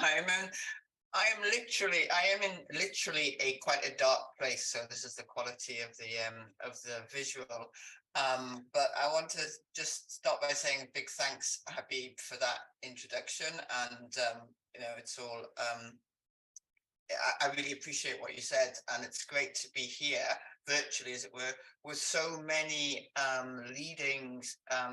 I am in literally a quite a dark place. So this is the quality of the visual. But I want to just start by saying a big thanks, Habib, for that introduction. And it's all. I really appreciate what you said, and it's great to be here virtually, as it were, with so many leading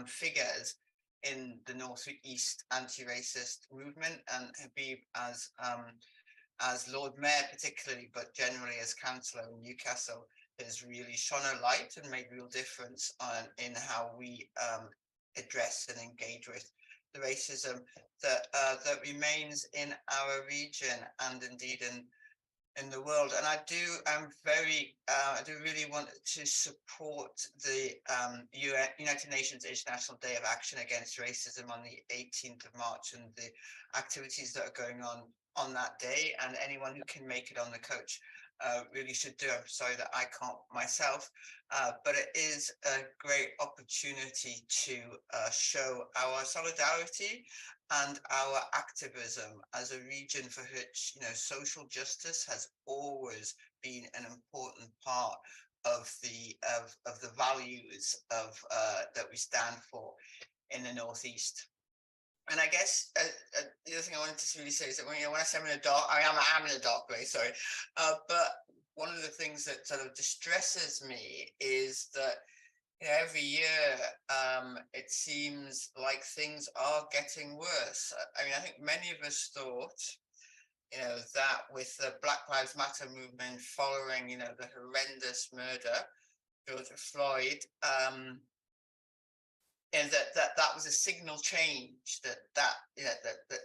figures in the Northeast anti-racist movement, and Habib as Lord Mayor particularly, but generally as councillor in Newcastle, has really shone a light and made real difference in how we address and engage with the racism that remains in our region and indeed in the world. And I do really want to support the United Nations International Day of Action Against Racism on the 18th of March and the activities that are going on that day, and anyone who can make it on the coach really should do. I'm sorry that I can't myself, but it is a great opportunity to show our solidarity and our activism as a region for which social justice has always been an important part of the values of that we stand for in the Northeast. And I guess the other thing I wanted to really say is that when I say I'm in a dark, I am in a dark place. Sorry, but one of the things that sort of distresses me is that every year it seems like things are getting worse. I mean, I think many of us thought, that with the Black Lives Matter movement following, the horrendous murder of George Floyd. And that was a signal change, that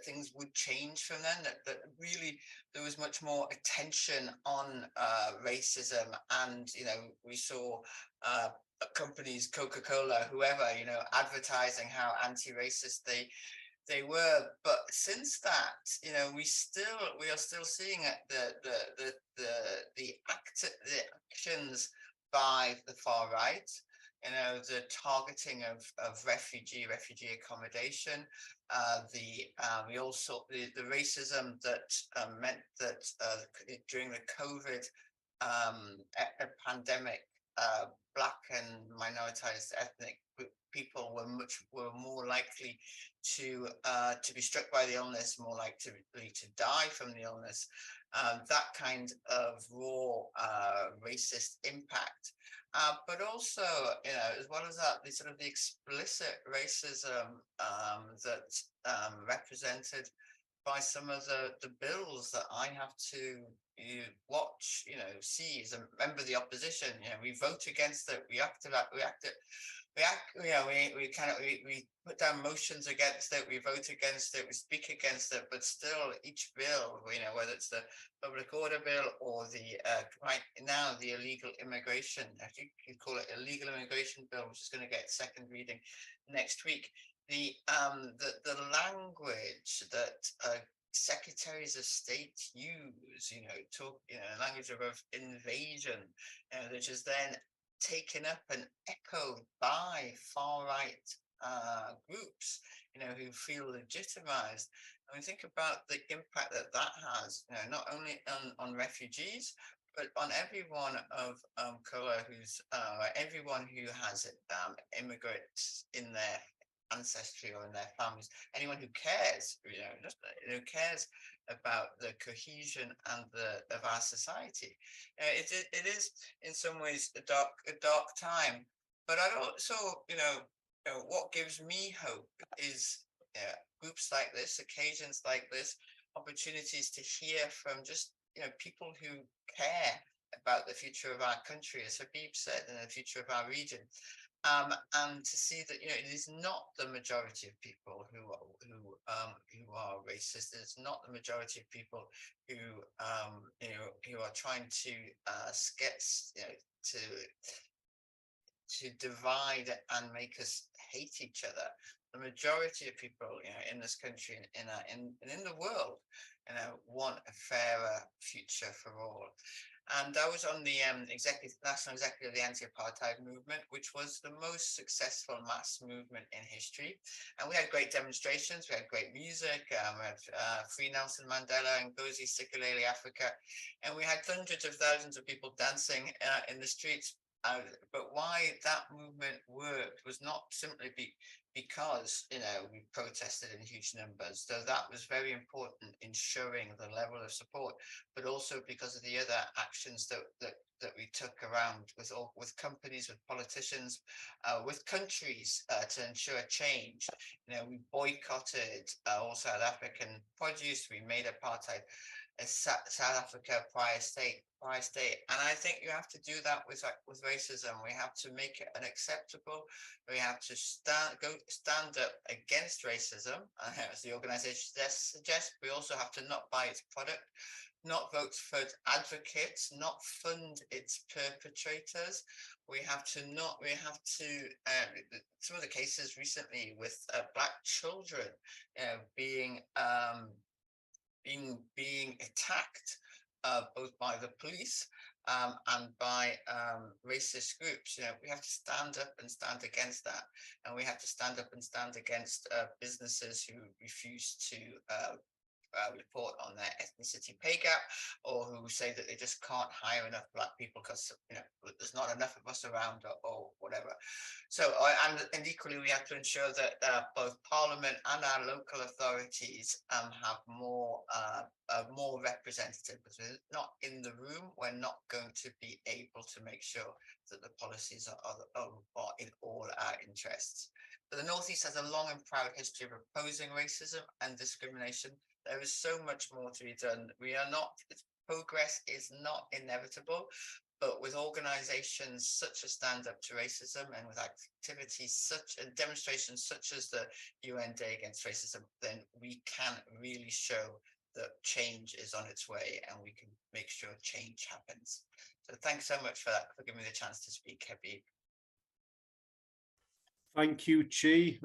things would change from then, that really there was much more attention on racism, and we saw companies, Coca-Cola, whoever, advertising how anti-racist they were. But since that, we are still seeing the actions by the far right. The targeting of refugee accommodation, we also the racism that meant that during the COVID pandemic, Black and minoritized ethnic people were more likely to be struck by the illness, more likely to die from the illness. That kind of raw racist impact. But also, as well as that, the explicit racism that represented by some of the bills that I have to watch, see as a member of the opposition. We vote against it, we put down motions against it, we vote against it, we speak against it, but still each bill, whether it's the public order bill or the right now the illegal immigration, I think you call it illegal immigration bill, which is going to get second reading next week. The language that secretaries of state use, talk, language of invasion, which is then taken up and echoed by far right groups, who feel legitimized. I mean, think about the impact that has, not only on refugees, but on everyone of color everyone who has immigrants in their ancestry or in their families, anyone who cares, who cares about the cohesion and of our society. It is in some ways a dark time, but I also, what gives me hope is groups like this, occasions like this, opportunities to hear from just people who care about the future of our country, as Habib said, and the future of our region. And to see that it is not the majority of people who are racist. It's not the majority of people who are trying to to divide and make us hate each other. The majority of people in this country and in the world want a fairer future for all. And I was on the national executive of the anti-apartheid movement, which was the most successful mass movement in history. And we had great demonstrations, we had great music, we had Free Nelson Mandela and Ngozi Sikelele Africa, and we had hundreds of thousands of people dancing in the streets. But why that movement worked was not simply because, we protested in huge numbers, though that was very important in showing the level of support, but also because of the other actions that we took around with companies, with politicians, with countries to ensure change. We boycotted all South African produce. We made apartheid a South Africa prior state. And I think you have to do that with racism. We have to make it unacceptable. We have to stand up against racism, as the organization suggests. We also have to not buy its product, not vote for its advocates, not fund its perpetrators. We have to some of the cases recently with Black children being attacked both by the police and by racist groups. We have to stand up and stand against that, and we have to stand up and stand against businesses who refuse to report on their ethnicity pay gap, or who say that they just can't hire enough Black people because there's not enough of us around, or whatever. So and equally we have to ensure that both Parliament and our local authorities have more representatives. Because we're not in the room, we're not going to be able to make sure that the policies are in all our interests. But the North East has a long and proud history of opposing racism and discrimination. There is so much more to be done. Progress is not inevitable, but with organizations such as Stand Up to Racism, and with activities and demonstrations such as the UN Day Against Racism, then we can really show that change is on its way, and we can make sure change happens. So thanks so much for giving me the chance to speak, Habib. Thank you, Chi.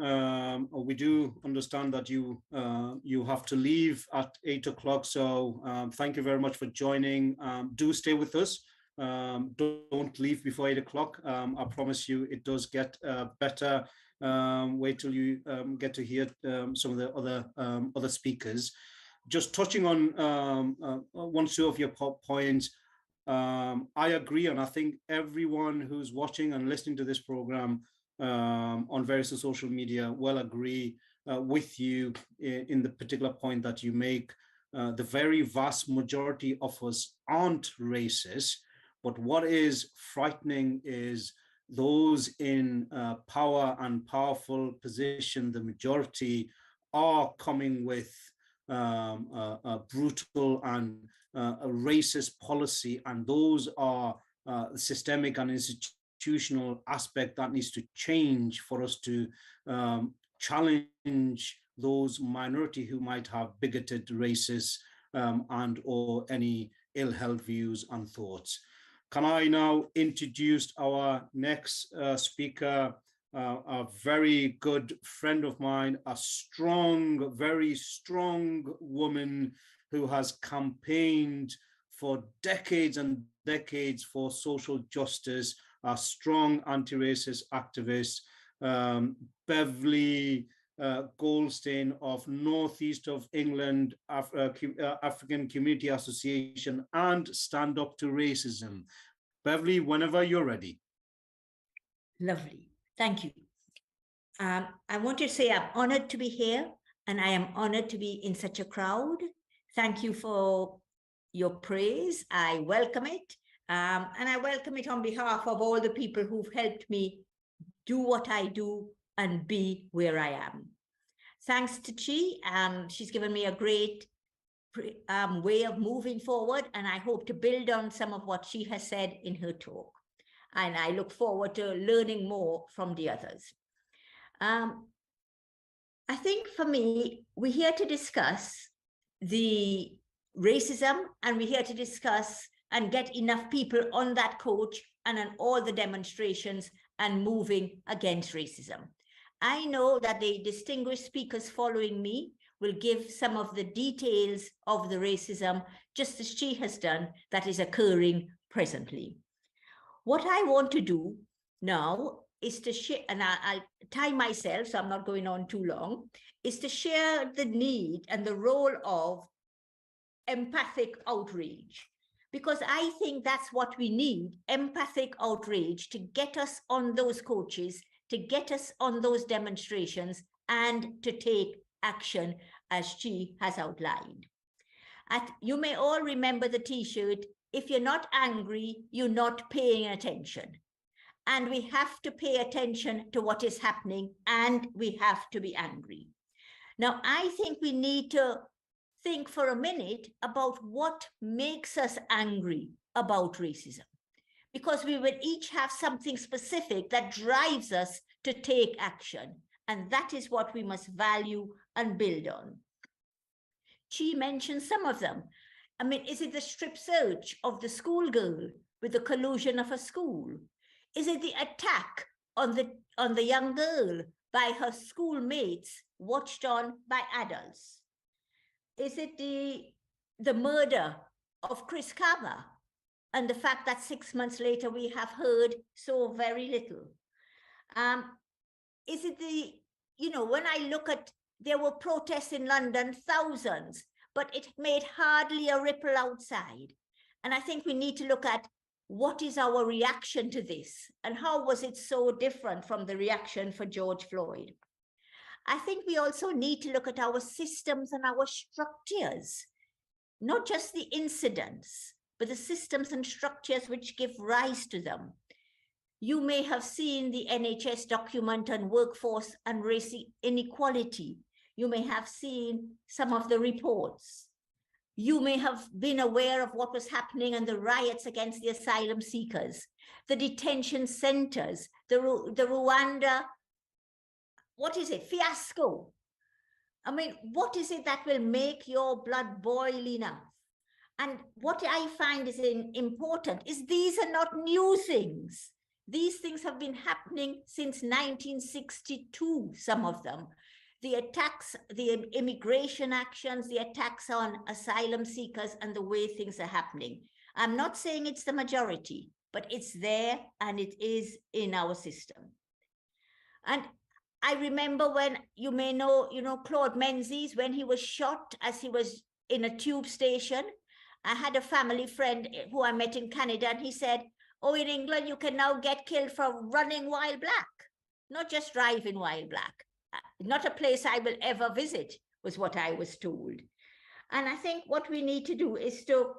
We do understand that you have to leave at 8 o'clock, so thank you very much for joining. Do stay with us. Don't leave before 8 o'clock. I promise you it does get better. Wait till you get to hear some of the other speakers. Just touching on one or two of your points, I agree, and I think everyone who's watching and listening to this program on various social media will agree with you in the particular point that you make. The very vast majority of us aren't racist, but what is frightening is those in power and powerful position, the majority, are coming with a brutal and a racist policy, and those are systemic and institutional aspect that needs to change for us to challenge those minority who might have bigoted, racist, and or any ill-held views and thoughts. Can I now introduce our next speaker, a very good friend of mine, a strong, very strong woman who has campaigned for decades and decades for social justice, a strong anti-racist activist, Beverly Goldstein of Northeast of England African Community Association and Stand Up to Racism. Beverly, whenever you're ready. Lovely. Thank you. I want to say I'm honored to be here, and I am honored to be in such a crowd. Thank you for your praise. I welcome it. And I welcome it on behalf of all the people who've helped me do what I do and be where I am. Thanks to Chi, she's given me a great way of moving forward, and I hope to build on some of what she has said in her talk. And I look forward to learning more from the others. I think for me, we're here to discuss the racism, and we're here to discuss and get enough people on that coach and on all the demonstrations and moving against racism. I know that the distinguished speakers following me will give some of the details of the racism, just as she has done, that is occurring presently. What I want to do now is to share, and I'll time myself, so I'm not going on too long, is to share the need and the role of empathic outrage. Because I think that's what we need, empathic outrage, to get us on those coaches, to get us on those demonstrations, and to take action as she has outlined. You may all remember the T-shirt, if you're not angry, you're not paying attention. And we have to pay attention to what is happening, and we have to be angry. Now, I think we need to think for a minute about what makes us angry about racism, because we will each have something specific that drives us to take action. And that is what we must value and build on. She mentioned some of them. I mean, is it the strip search of the schoolgirl with the collusion of a school? Is it the attack on the young girl by her schoolmates watched on by adults? Is it the murder of Chris Kava and the fact that 6 months later we have heard so very little? Is it when I look at, there were protests in London, thousands, but it made hardly a ripple outside. And I think we need to look at what is our reaction to this and how was it so different from the reaction for George Floyd? I think we also need to look at our systems and our structures, not just the incidents, but the systems and structures which give rise to them. You may have seen the NHS document on workforce and race inequality. You may have seen some of the reports. You may have been aware of what was happening and the riots against the asylum seekers, the detention centers, the Rwanda, fiasco. I mean, what is it that will make your blood boil enough? And what I find is important is these are not new things. These things have been happening since 1962, some of them. The attacks, the immigration actions, the attacks on asylum seekers, and the way things are happening. I'm not saying it's the majority, but it's there and it is in our system. And I remember when, you may know, Claude Menzies, when he was shot as he was in a tube station. I had a family friend who I met in Canada, and he said, oh, in England, you can now get killed for running while black, not just driving while black. Not a place I will ever visit, was what I was told. And I think what we need to do is to,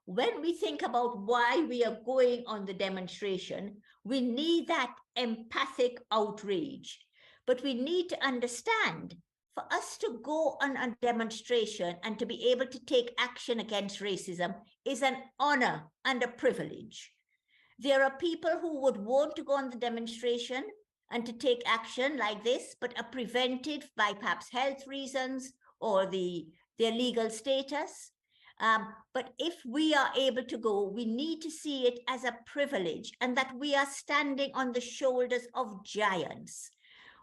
when we think about why we are going on the demonstration, we need that empathic outrage. But we need to understand, for us to go on a demonstration and to be able to take action against racism is an honor and a privilege. There are people who would want to go on the demonstration and to take action like this, but are prevented by perhaps health reasons or their legal status. But if we are able to go, we need to see it as a privilege, and that we are standing on the shoulders of giants.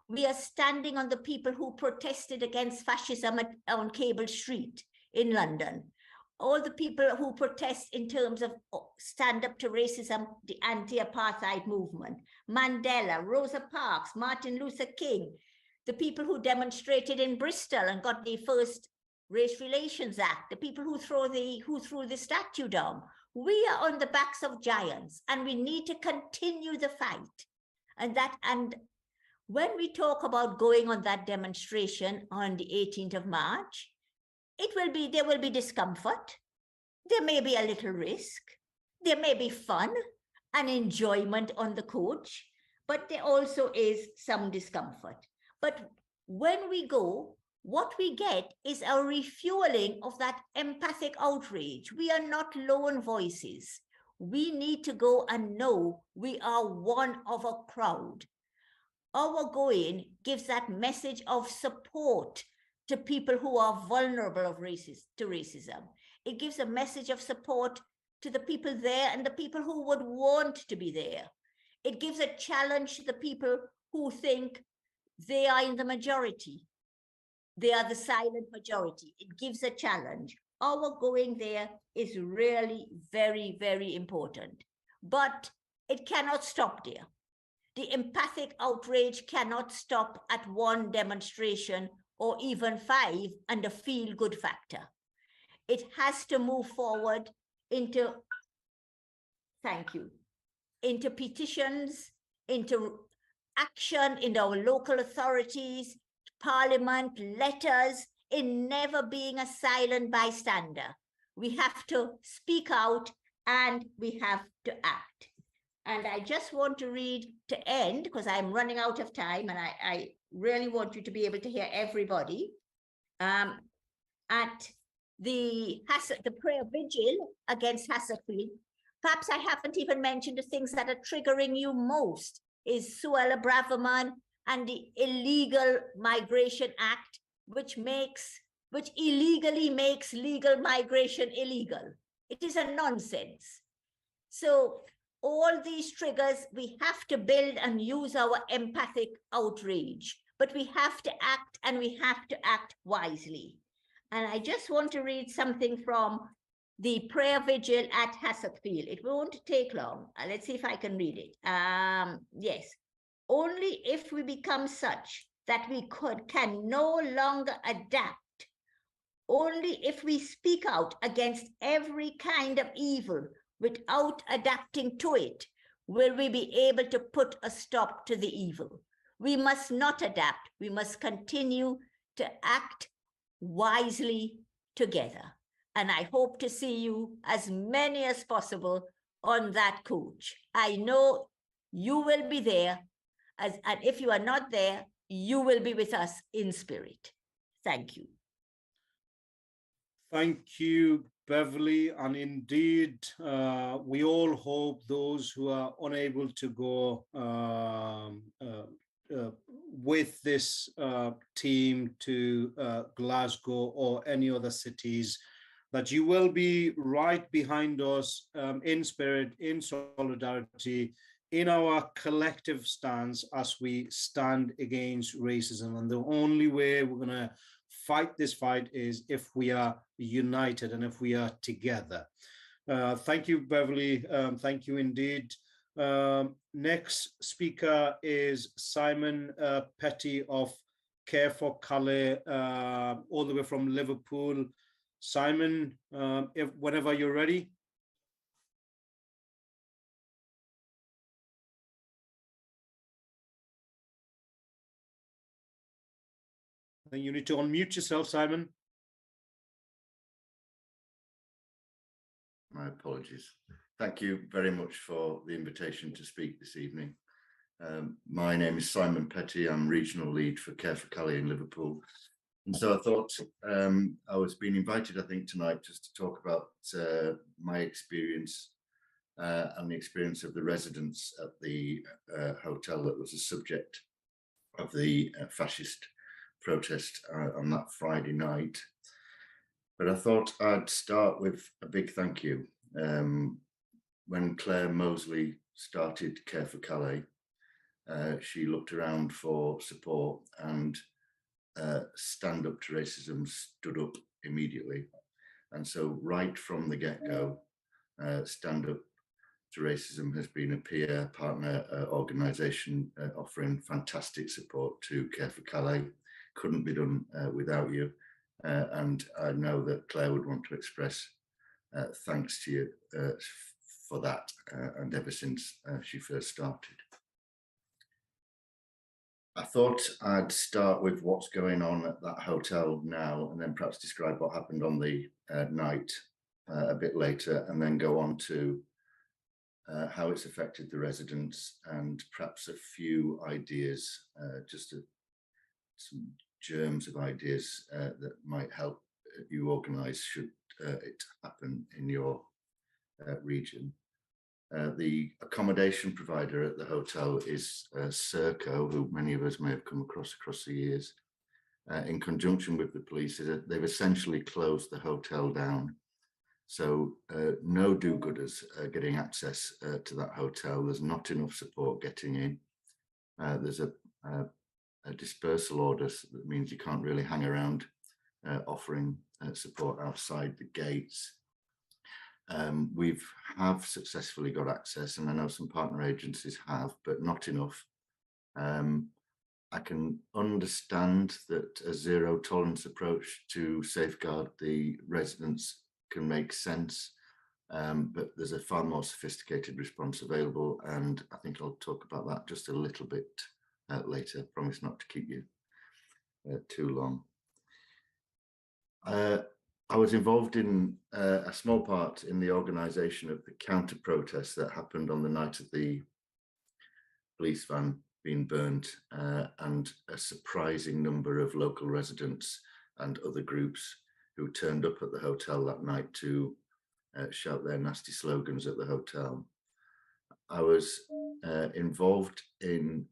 We are standing on the people who protested against fascism on Cable Street in London. All the people who protest in terms of stand up to racism, the anti-apartheid movement, Mandela, Rosa Parks, Martin Luther King, the people who demonstrated in Bristol and got the first Race Relations Act, the people who threw the statue down. We are on the backs of giants, and we need to continue the fight. And when we talk about going on that demonstration on the 18th of March, there will be discomfort. There may be a little risk. There may be fun and enjoyment on the coach, but there also is some discomfort. But when we go, what we get is a refueling of that empathic outrage. We are not lone voices. We need to go and know we are one of a crowd. Our going gives that message of support to people who are vulnerable to racism. It gives a message of support to the people there and the people who would want to be there. It gives a challenge to the people who think they are in the majority. they are the silent majority. It gives a challenge. Our going there is really very, very important. But it cannot stop there. The empathic outrage cannot stop at one demonstration or even 5 and a feel-good factor. It has to move forward into, thank you, into petitions, into action in our local authorities, parliament, letters, in never being a silent bystander. We have to speak out and we have to act. And I just want to read to end, because I'm running out of time and I really want you to be able to hear everybody. At the prayer vigil against Hasselfield, perhaps I haven't even mentioned the things that are triggering you most is Suella Braverman and the Illegal Migration Act, which illegally makes legal migration illegal. It is a nonsense. So all these triggers, we have to build and use our empathic outrage, but we have to act, and we have to act wisely. And I just want to read something from the prayer vigil at Hasselfield. It won't take long. Let's see if I can read it. Yes. Only if we become such that we can no longer adapt, only if we speak out against every kind of evil without adapting to it, will we be able to put a stop to the evil. We must not adapt. We must continue to act wisely together. And I hope to see you, as many as possible, on that coach. I know you will be there, and if you are not there, you will be with us in spirit. Thank you. Thank you, Beverly. And indeed, we all hope those who are unable to go with this team to Glasgow or any other cities, that you will be right behind us in spirit, in solidarity, in our collective stance as we stand against racism. And the only way we're going to fight this fight is if we are united and if we are together. Thank you, Beverly. Thank you indeed. Next speaker is Simon Petty of Care for Calais, all the way from Liverpool. Simon, whenever you're ready. I think you need to unmute yourself, Simon. My apologies. Thank you very much for the invitation to speak this evening. My name is Simon Petty. I'm regional lead for Care for Calais in Liverpool. And so I thought I was being invited, I think, tonight just to talk about my experience and the experience of the residents at the hotel that was the subject of the fascist protest on that Friday night. But I thought I'd start with a big thank you. When Claire Mosley started Care for Calais, she looked around for support, and Stand Up to Racism stood up immediately. And so right from the get-go, Stand Up to Racism has been a peer partner organisation offering fantastic support to Care for Calais. Couldn't be done without you. And I know that Claire would want to express thanks to you for that, and ever since she first started. I thought I'd start with what's going on at that hotel now, and then perhaps describe what happened on the night a bit later, and then go on to how it's affected the residents, and perhaps a few ideas, some germs of ideas that might help you organise should it happen in your region. The accommodation provider at the hotel is Serco, who many of us may have come across the years. In conjunction with the police, they've essentially closed the hotel down. So no do-gooders getting access to that hotel. There's not enough support getting in. There's a dispersal orders. That means you can't really hang around offering support outside the gates. We have successfully got access, and I know some partner agencies have, but not enough. I can understand that a zero tolerance approach to safeguard the residents can make sense, but there's a far more sophisticated response available, and I think I'll talk about that just a little bit later. I promise not to keep you too long. I was involved in a small part in the organisation of the counter protest that happened on the night of the police van being burnt, and a surprising number of local residents and other groups who turned up at the hotel that night to shout their nasty slogans at the hotel. I was involved in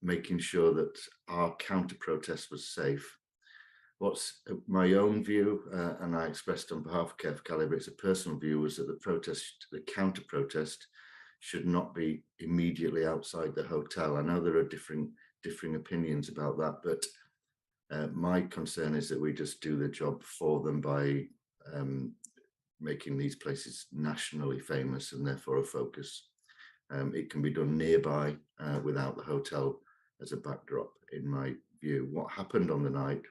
making sure that our counter protest was safe. What's my own view, and I expressed on behalf of Care for Calais, but it's a personal view, was that the counter protest should not be immediately outside the hotel. I know there are differing opinions about that, but my concern is that we just do the job for them by making these places nationally famous and therefore a focus. It can be done nearby without the hotel as a backdrop, in my view. What happened on the night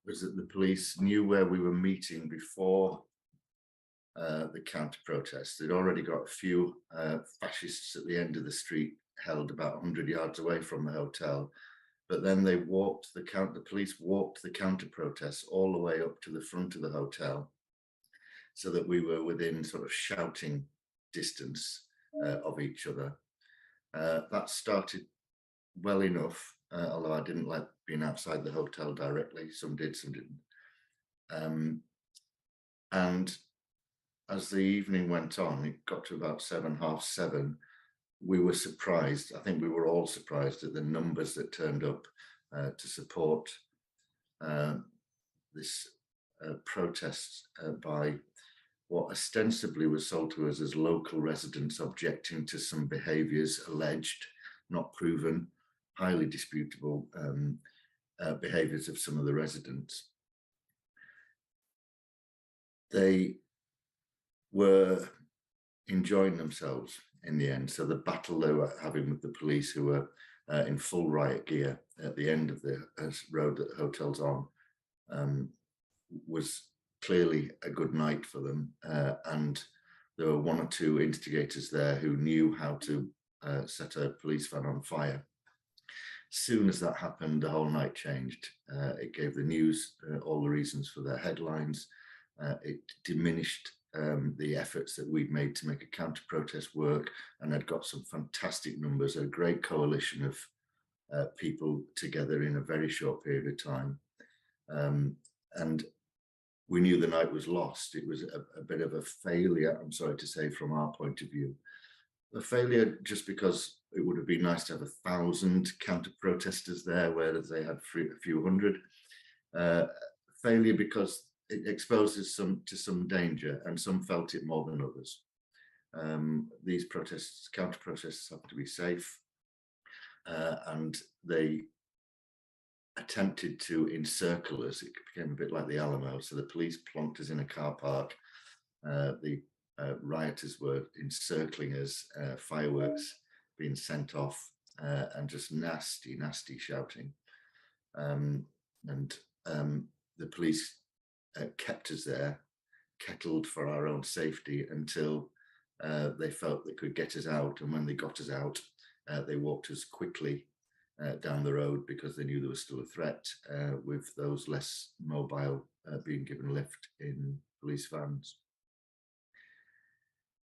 was that the police knew where we were meeting before the counter-protest. They'd already got a few fascists at the end of the street, held about 100 yards away from the hotel. But then they the police walked the counter-protest all the way up to the front of the hotel, so that we were within sort of shouting distance of each other. That started well enough, although I didn't like being outside the hotel directly. Some did, some didn't. And as the evening went on, it got to about 7, half 7, we were surprised. I think we were all surprised at the numbers that turned up to support this protest by what ostensibly was sold to us as local residents objecting to some behaviours alleged, not proven, highly disputable behaviours of some of the residents. They were enjoying themselves in the end. So the battle they were having with the police, who were in full riot gear at the end of the road that the hotel's on, was clearly a good night for them. And there were 1 or 2 instigators there who knew how to set a police van on fire. As soon as that happened, the whole night changed. It gave the news all the reasons for their headlines. It diminished the efforts that we'd made to make a counter-protest work, and had got some fantastic numbers, a great coalition of people together in a very short period of time. And we knew the night was lost. It was a bit of a failure, I'm sorry to say, from our point of view. A failure just because it would have been nice to have 1,000 counter-protesters there, whereas they had a few hundred. Failure because it exposes to some danger, and some felt it more than others. These counter-protests have to be safe, and they attempted to encircle us. It became a bit like the Alamo. So the police plonked us in a car park. The rioters were encircling us, fireworks being sent off, and just nasty shouting. And the police kept us there, kettled for our own safety until they felt they could get us out. And when they got us out, they walked us quickly down the road, because they knew there was still a threat, with those less mobile being given a lift in police vans.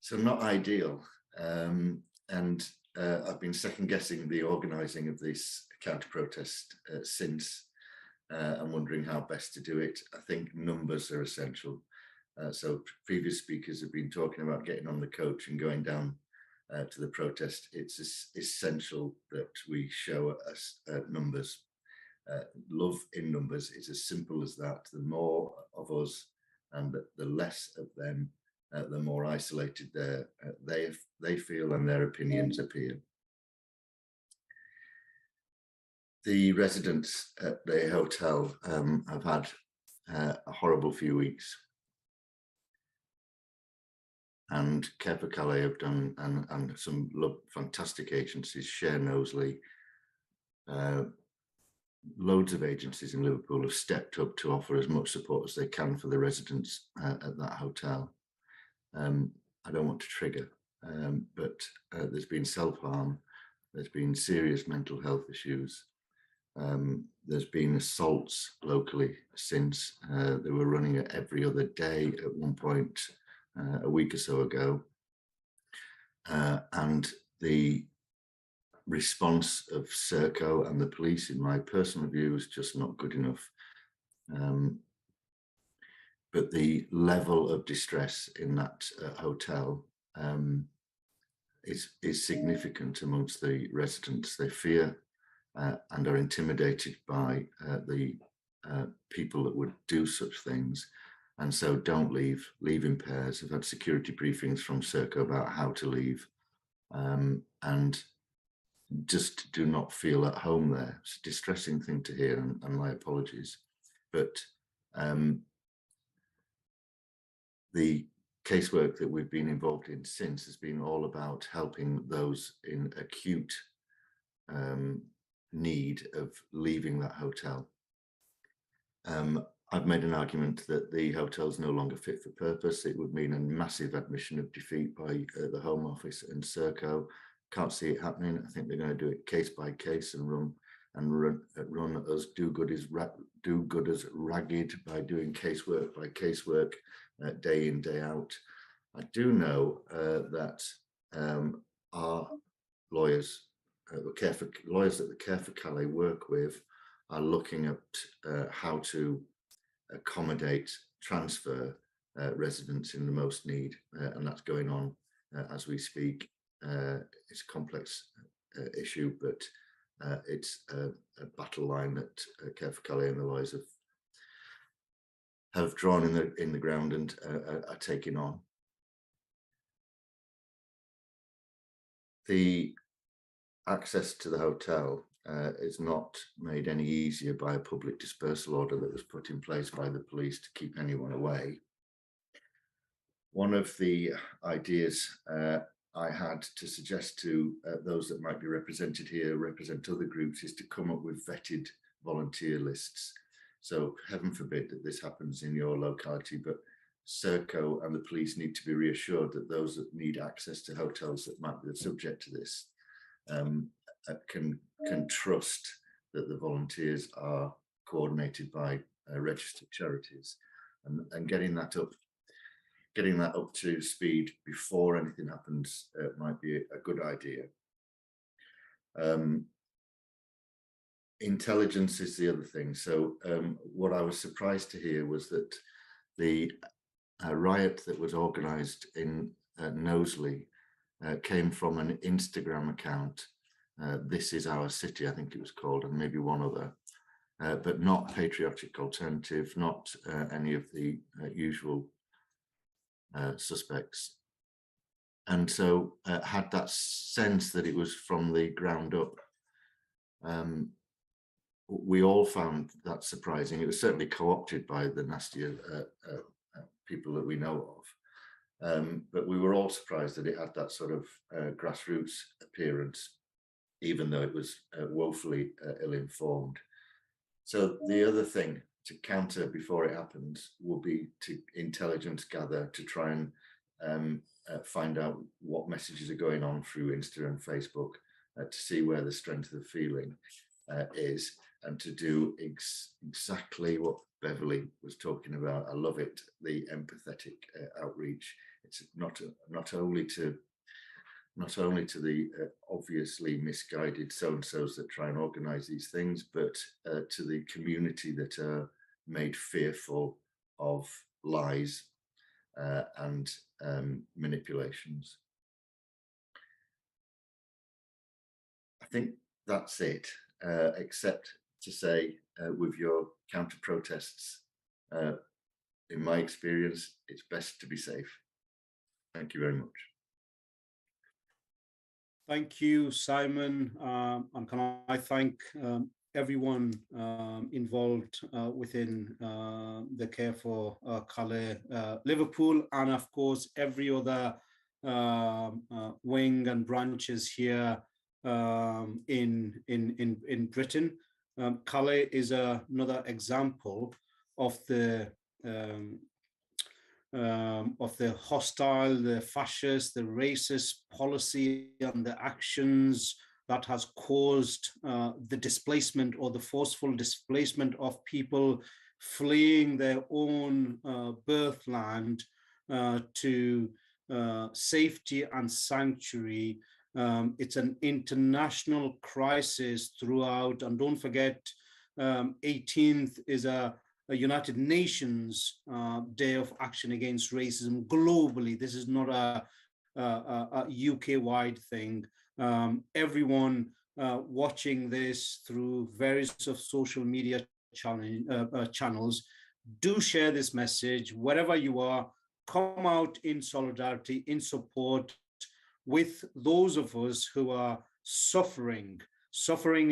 So not ideal. And I've been second guessing the organising of this counter-protest since, and wondering how best to do it. I think numbers are essential. So previous speakers have been talking about getting on the coach and going down to the protest. It's essential that we show us numbers. Love in numbers is as simple as that. The more of us and the less of them, the more isolated they feel and their opinions appear. The residents at the hotel have had a horrible few weeks. And Care for Calais have done, and some fantastic agencies, Share Knowsley, loads of agencies in Liverpool have stepped up to offer as much support as they can for the residents at that hotel. I don't want to trigger, but there's been self-harm, there's been serious mental health issues, there's been assaults locally since. They were running it every other day at one point a week or so ago, and the response of Serco and the police, in my personal view, is just not good enough. But the level of distress in that hotel is significant amongst the residents. They fear and are intimidated by the people that would do such things, and so don't leave in pairs. I've had security briefings from Serco about how to leave, and just do not feel at home there. It's a distressing thing to hear, and my apologies. But the casework that we've been involved in since has been all about helping those in acute need of leaving that hotel. I've made an argument that the hotel's no longer fit for purpose. It would mean a massive admission of defeat by the Home Office and Serco. Can't see it happening. I think they're going to do it case by case and run us do-gooders ragged by doing casework by casework, day in, day out. I do know that our lawyers, lawyers that the Care for Calais work with, are looking at how to accommodate transfer residents in the most need, and that's going on as we speak. It's a complex issue, but it's a battle line that Care for Calais and the lawyers have drawn in the ground and are taking on. The access to the hotel is not made any easier by a public dispersal order that was put in place by the police to keep anyone away. One of the ideas I had to suggest to those that might be represented here, represent other groups, is to come up with vetted volunteer lists. So heaven forbid that this happens in your locality, but Serco and the police need to be reassured that those that need access to hotels that might be subject to this can trust that the volunteers are coordinated by registered charities, and getting that up to speed before anything happens might be a good idea. Intelligence is the other thing. So what I was surprised to hear was that the riot that was organised in Knowsley came from an Instagram account. This is Our City, I think it was called, and maybe one other, but not Patriotic Alternative, not any of the usual suspects. And so had that sense that it was from the ground up. We all found that surprising. It was certainly co-opted by the nastier people that we know of. But we were all surprised that it had that sort of grassroots appearance, even though it was woefully ill-informed. So the other thing to counter before it happens will be to intelligence gather, to try and find out what messages are going on through Insta and Facebook, to see where the strength of the feeling is, and to do exactly what Beverly was talking about. I love it, the empathetic outreach. It's not only to the obviously misguided so-and-sos that try and organize these things, but to the community that are made fearful of lies and manipulations. I think that's it, except to say with your counter protests, in my experience, it's best to be safe. Thank you very much. Thank you, Simon. And can I thank everyone involved within the Care for Colour Liverpool, and of course every other wing and branches here in Britain. Calais is another example of the hostile, the fascist, the racist policy and the actions that has caused the displacement or the forceful displacement of people fleeing their own birthland to safety and sanctuary. It's an international crisis throughout, and don't forget, 18th is a United Nations Day of Action Against Racism globally. This is not a UK-wide thing. Everyone watching this through various of social media channels, do share this message wherever you are. Come out in solidarity, in support with those of us who are suffering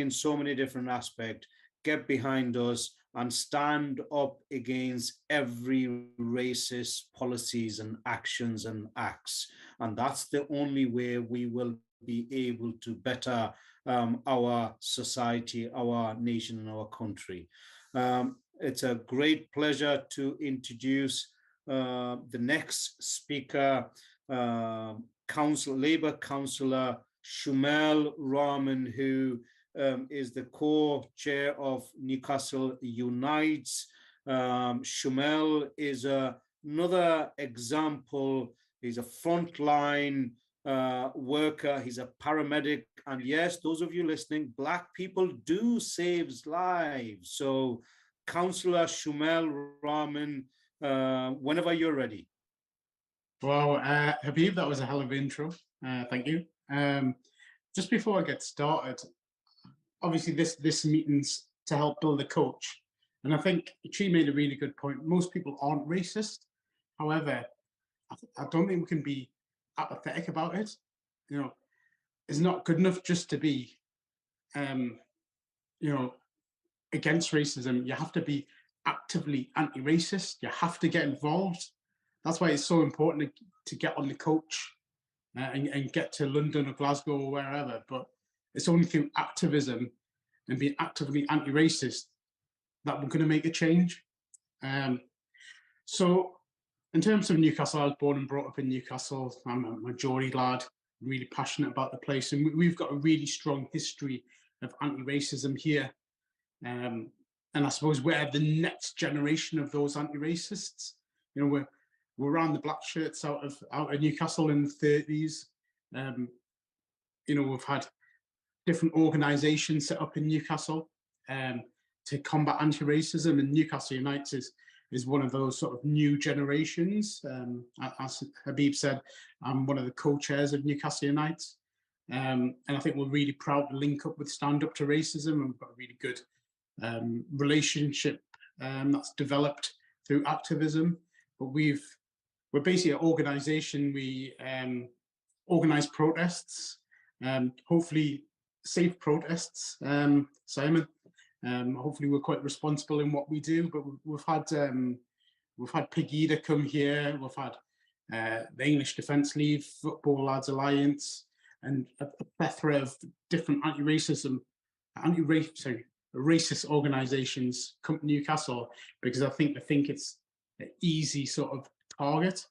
in so many different aspects. Get behind us and stand up against every racist policies and actions and acts. And that's the only way we will be able to better our society, our nation, and our country. It's a great pleasure to introduce the next speaker, Labour Councillor Shumel Rahman, who is the co-chair of Newcastle Unites. Shumel is another example. He's a frontline worker. He's a paramedic. And yes, those of you listening, Black people do save lives. So Councillor Shumel Rahman, whenever you're ready. Well, Habib, that was a hell of an intro. Thank you. Just before I get started, obviously this meeting's to help build a coach. And I think she made a really good point. Most people aren't racist. However, I don't think we can be apathetic about it. You know, it's not good enough just to be, you know, against racism. You have to be actively anti-racist. You have to get involved. That's why it's so important to get on the coach and get to London or Glasgow or wherever. But it's only through activism and being actively anti-racist that we're going to make a change. So in terms of Newcastle, I was born and brought up in Newcastle. I'm a Geordie lad, really passionate about the place. And we've got a really strong history of anti-racism here. And I suppose we're the next generation of those anti-racists. You know, we're around the black shirts out of Newcastle in the 30s. You know, we've had different organisations set up in Newcastle to combat anti-racism, and Newcastle Unites is one of those sort of new generations. As Habib said, I'm one of the co-chairs of Newcastle Unites, and I think we're really proud to link up with Stand Up to Racism, and we've got a really good relationship that's developed through activism. But we're basically an organisation. We organise protests, hopefully safe protests, Simon. Hopefully we're quite responsible in what we do, but we've had Pegida come here, we've had the English Defence League, Football Lads Alliance, and a plethora of different racist organisations come to Newcastle, because I think it's an easy sort of target.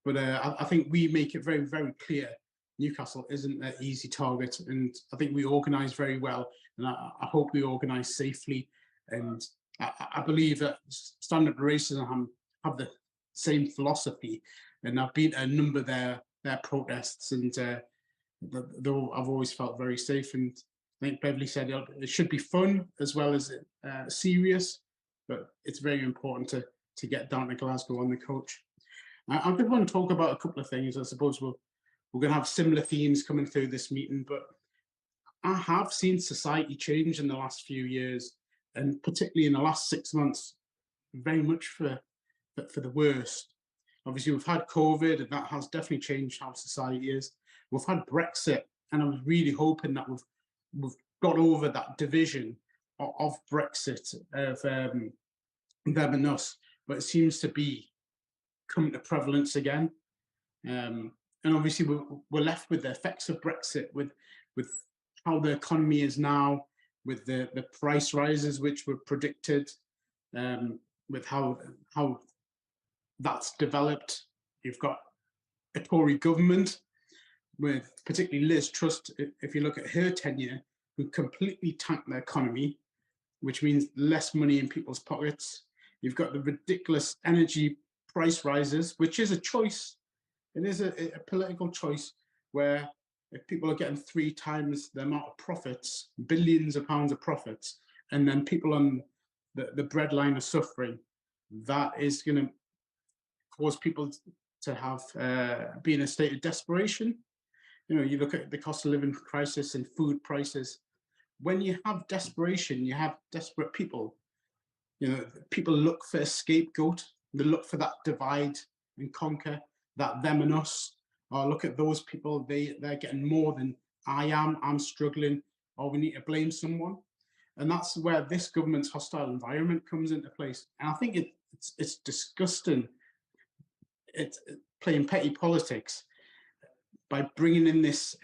But I think we make it very, very clear Newcastle isn't an easy target, and I think we organise very well, and I hope we organise safely. And I believe that Stand Up to Racism have the same philosophy, and I've been at a number of their protests, and I've always felt very safe. And I think Beverly said it should be fun as well as serious, but it's very important to get down to Glasgow on the coach. I did want to talk about a couple of things. I suppose we're going to have similar themes coming through this meeting, but I have seen society change in the last few years, and particularly in the last 6 months, very much for the worst. Obviously, we've had COVID, and that has definitely changed how society is. We've had Brexit, and I was really hoping that we've got over that division of Brexit, of them and us, but it seems to be come to prevalence again. And obviously we're left with the effects of Brexit, with how the economy is now, with the price rises which were predicted, with how that's developed. You've got a Tory government with particularly Liz Truss, if you look at her tenure, who completely tanked the economy, which means less money in people's pockets. You've got the ridiculous energy price rises, which is a choice. It is a political choice where if people are getting 3 times the amount of profits, billions of pounds of profits, and then people on the breadline are suffering, that is going to cause people to have be in a state of desperation. You know, you look at the cost of living crisis and food prices. When you have desperation, you have desperate people. You know, people look for a scapegoat. They look for that divide and conquer, that them and us. Or look at those people, they're getting more than I am, I'm struggling, or we need to blame someone. And that's where this government's hostile environment comes into place. And I think it's disgusting. It's playing petty politics by bringing in this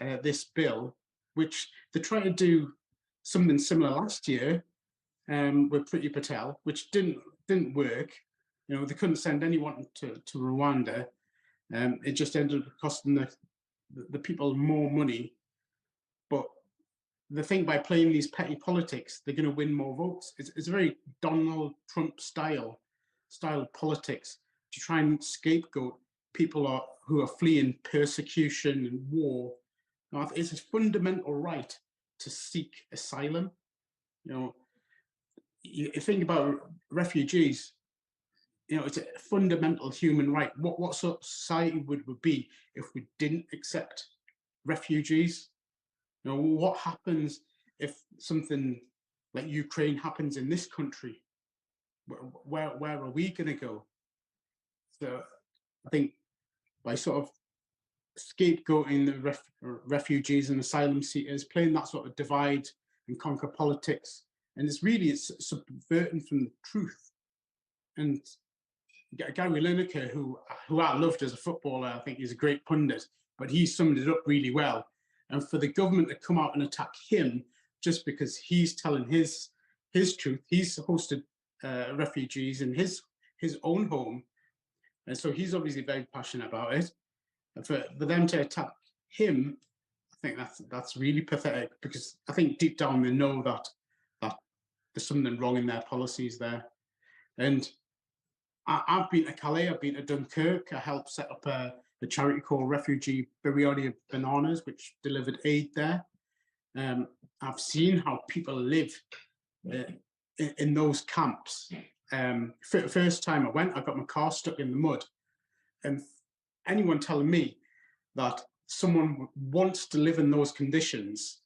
bill, which they tried to do something similar last year with Priti Patel, which didn't work. You know, they couldn't send anyone to Rwanda. It just ended up costing the people more money. But the thing, by playing these petty politics, they're going to win more votes. It's a very Donald Trump style of politics to try and scapegoat people who are fleeing persecution and war. Now, it's a fundamental right to seek asylum. You know, you think about refugees. You know, it's a fundamental human right. What sort of society would we be if we didn't accept refugees? You know, what happens if something like Ukraine happens in this country? Where are we going to go? So I think by sort of scapegoating the refugees and asylum seekers, playing that sort of divide and conquer politics, and it's subverting from the truth. And Gary Lineker, who I loved as a footballer, I think he's a great pundit, but he summed it up really well. And for the government to come out and attack him just because he's telling his truth, he's hosted refugees in his own home, and so he's obviously very passionate about it. And for them to attack him, I think that's really pathetic, because I think deep down they know that there's something wrong in their policies there. And I've been to Calais, I've been to Dunkirk. I helped set up a charity called Refugee Biryani of Bananas, which delivered aid there. I've seen how people live in those camps. For the first time I went, I got my car stuck in the mud. And anyone telling me that someone wants to live in those conditions,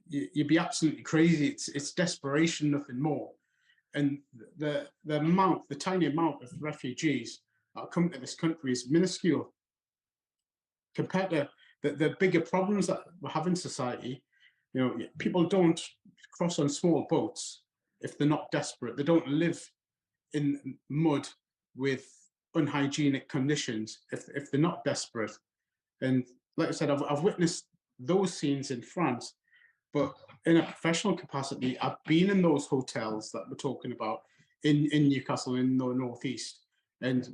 you'd be absolutely crazy. It's desperation, nothing more. And the tiny amount of refugees that come to this country is minuscule compared to the bigger problems that we have in society. You know, people don't cross on small boats if they're not desperate. They don't live in mud with unhygienic conditions if they're not desperate. And like I said, I've witnessed those scenes in France, but in a professional capacity, I've been in those hotels that we're talking about in Newcastle, in the northeast. And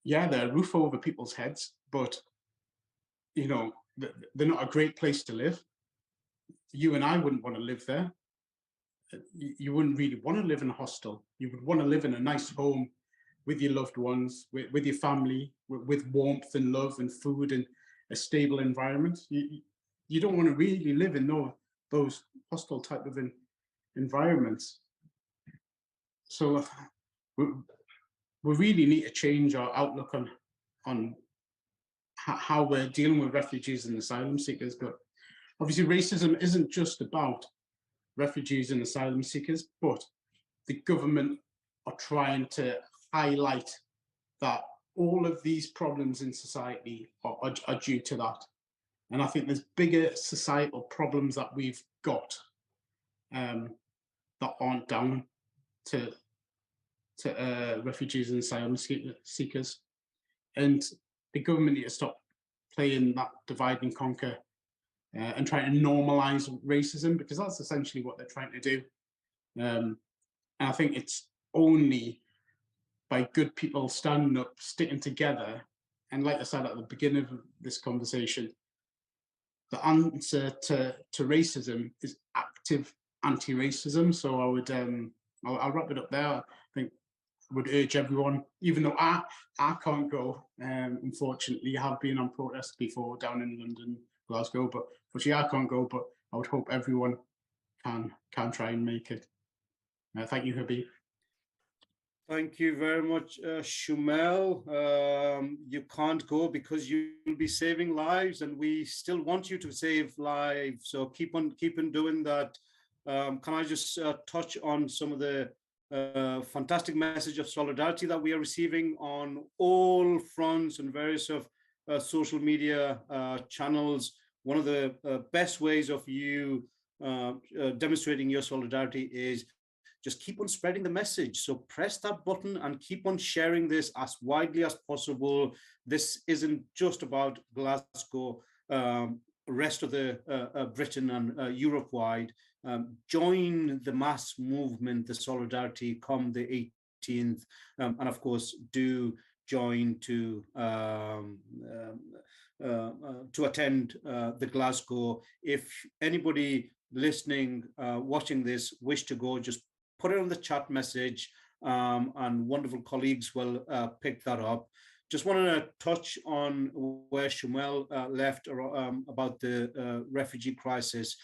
yeah, they're a roof over people's heads, but you know, they're not a great place to live. You and I wouldn't want to live there. You wouldn't really want to live in a hostel. You would want to live in a nice home with your loved ones, with your family, with warmth and love and food and a stable environment. You don't want to really live in those hostile type of environments. So we really need to change our outlook on how we're dealing with refugees and asylum seekers. But obviously racism isn't just about refugees and asylum seekers, but the government are trying to highlight that all of these problems in society are due to that. And I think there's bigger societal problems that we've got that aren't down to refugees and asylum seekers. And the government need to stop playing that divide and conquer and trying to normalize racism, because that's essentially what they're trying to do. And I think it's only by good people standing up, sticking together, and like I said at the beginning of this conversation, the answer to racism is active anti-racism. So I would, I'll wrap it up there. I think I would urge everyone, even though I can't go, unfortunately, I have been on protest before down in London, Glasgow, but unfortunately I can't go, but I would hope everyone can try and make it. Thank you, Habib. Thank you very much, Shumel. You can't go because you'll be saving lives, and we still want you to save lives. So keep on doing that. Can I just touch on some of the fantastic message of solidarity that we are receiving on all fronts and various of social media channels? One of the best ways of you demonstrating your solidarity is just keep on spreading the message. So press that button and keep on sharing this as widely as possible. This isn't just about Glasgow, rest of the Britain and Europe-wide. Join the mass movement, the solidarity, come the 18th, and of course do join to attend the Glasgow. If anybody listening, watching this, wish to go, just put it on the chat message, and wonderful colleagues will pick that up. Just wanted to touch on where Shumel left about the refugee crisis.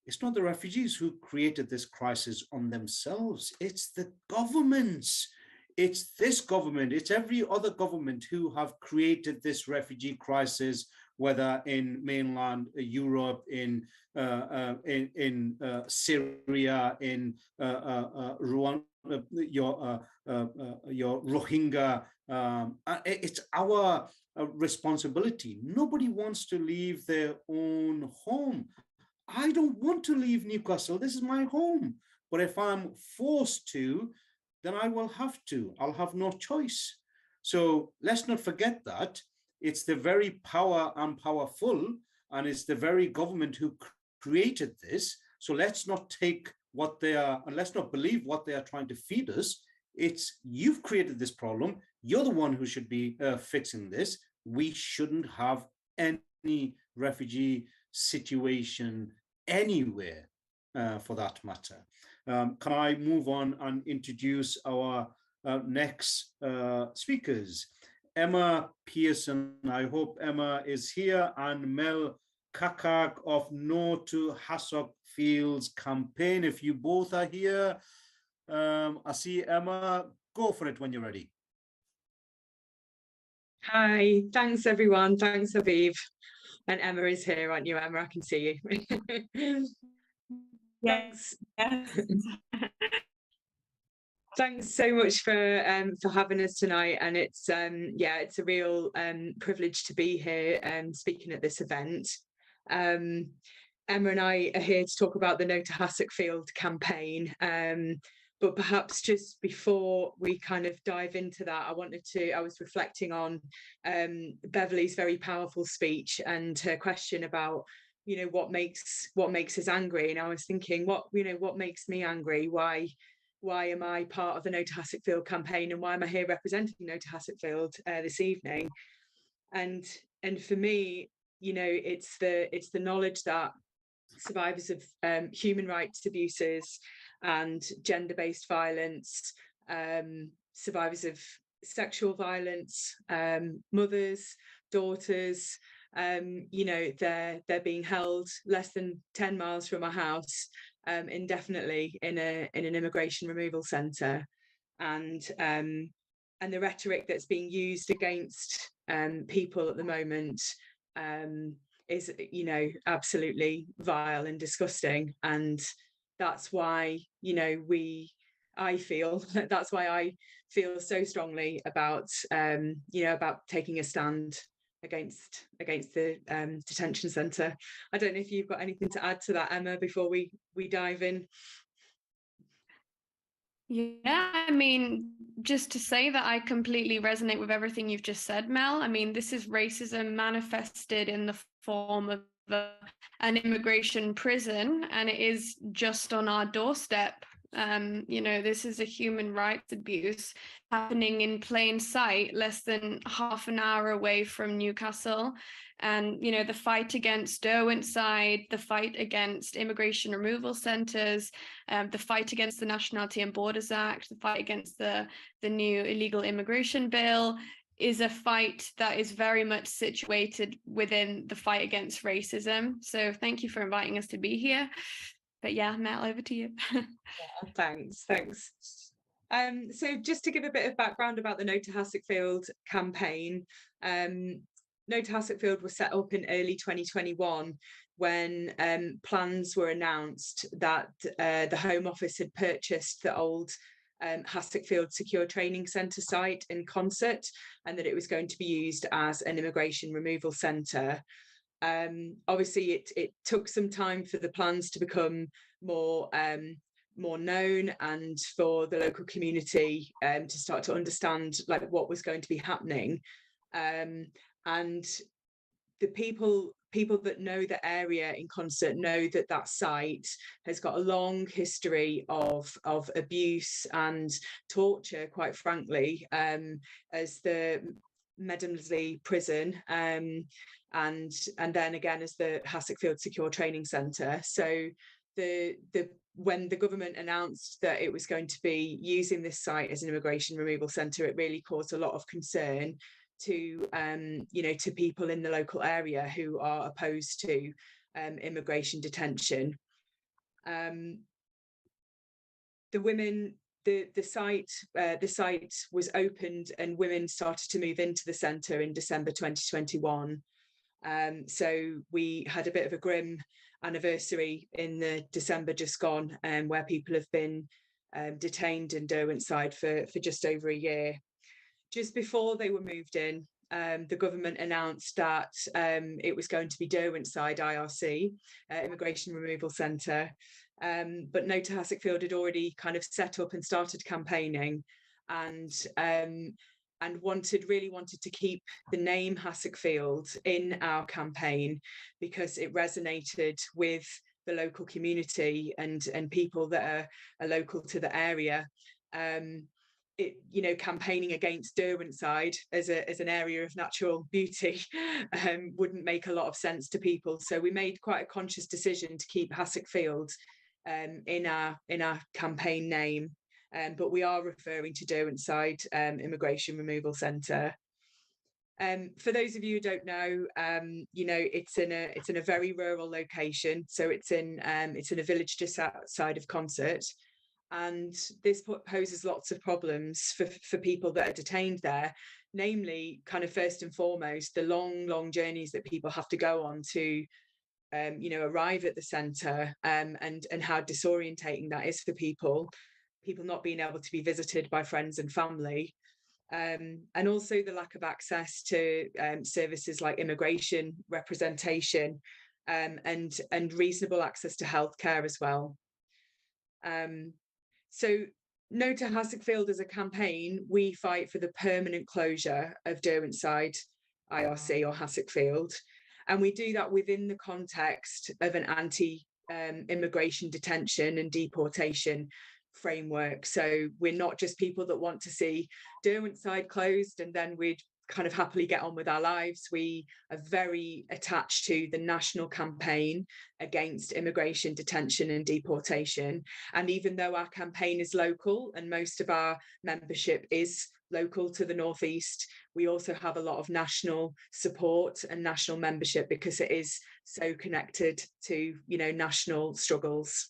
It's not the refugees who created this crisis on themselves. It's the governments. It's this government. It's every other government who have created this refugee crisis, whether in mainland Europe, in Syria, in Rwanda, your Rohingya. It's our responsibility. Nobody wants to leave their own home. I don't want to leave Newcastle. This is my home. But if I'm forced to, then I will have to. I'll have no choice. So let's not forget that. It's the very power and powerful, and it's the very government who created this. So let's not take what they are, and let's not believe what they are trying to feed us. It's you've created this problem. You're the one who should be fixing this. We shouldn't have any refugee situation anywhere, for that matter. Can I move on and introduce our next speakers? Emma Pearson, I hope Emma is here, and Mel Kakak of No to Hassock Fields campaign. If you both are here, I see Emma, go for it when you're ready. Hi, thanks everyone. Thanks, Habib. And Emma is here, aren't you, Emma? I can see you. Thanks. Thanks so much for having us tonight, and it's it's a real privilege to be here and speaking at this event. Emma and I are here to talk about the No to Hassock Field campaign. But perhaps just before we kind of dive into that, I was reflecting on Beverly's very powerful speech and her question about, you know, what makes us angry. And I was thinking, what makes me angry? Why am I part of the No to Hassock Field campaign, and why am I here representing No to Hassock Field this evening? And for me, you know, it's the knowledge that survivors of human rights abuses and gender-based violence, survivors of sexual violence, mothers, daughters, you know, they're being held less than 10 miles from my house, indefinitely in an immigration removal centre, and the rhetoric that's being used against people at the moment is, you know, absolutely vile and disgusting. And that's why, you know, that's why I feel so strongly about, you know, about taking a stand against the detention centre. I don't know if you've got anything to add to that, Emma, before we dive in. Yeah, I mean, just to say that I completely resonate with everything you've just said, Mel. I mean, this is racism manifested in the form of an immigration prison, and it is just on our doorstep. You know, this is a human rights abuse happening in plain sight, less than half an hour away from Newcastle. And, you know, the fight against Derwentside, the fight against immigration removal centres, the fight against the Nationality and Borders Act, the fight against the new illegal immigration bill is a fight that is very much situated within the fight against racism. So thank you for inviting us to be here. But yeah, Mel, over to you. Thanks. So just to give a bit of background about the No to Hassickfield campaign, No to Hassickfield was set up in early 2021 when plans were announced that the Home Office had purchased the old Hassickfield Secure Training Centre site in Concert, and that it was going to be used as an immigration removal centre. Obviously, it took some time for the plans to become more known, and for the local community to start to understand like what was going to be happening. And the people that know the area in Concert know that that site has got a long history of abuse and torture, quite frankly, as the Medemsley prison, and then again as the Hassickfield Secure Training Centre. So when the government announced that it was going to be using this site as an immigration removal centre, it really caused a lot of concern to to people in the local area who are opposed to immigration detention. The site was opened and women started to move into the centre in December 2021. So we had a bit of a grim anniversary in the December just gone, where people have been detained in Derwentside for just over a year. Just before they were moved in, the government announced that it was going to be Derwentside IRC, Immigration Removal Centre. But No to Hassickfield had already kind of set up and started campaigning, and really wanted to keep the name Hassickfield in our campaign because it resonated with the local community and people that are local to the area. Campaigning against Derwentside as an area of natural beauty wouldn't make a lot of sense to people. So we made quite a conscious decision to keep Hassickfield in our campaign name, but we are referring to Derwentside Immigration Removal Centre. For those of you who don't know, it's in a very rural location. So it's in a village just outside of Concert. And this poses lots of problems for people that are detained there, namely, kind of first and foremost, the long journeys that people have to go on to, arrive at the centre, and how disorientating that is for people not being able to be visited by friends and family. And also the lack of access to services like immigration representation, and reasonable access to healthcare as well. So No to Hassickfield as a campaign, we fight for the permanent closure of Derwentside IRC or Hassickfield. And we do that within the context of an anti-immigration detention and deportation framework. So we're not just people that want to see Derwentside closed and then we'd kind of happily get on with our lives. We are very attached to the national campaign against immigration detention and deportation. And even though our campaign is local and most of our membership is local to the Northeast, we also have a lot of national support and national membership because it is so connected to, national struggles.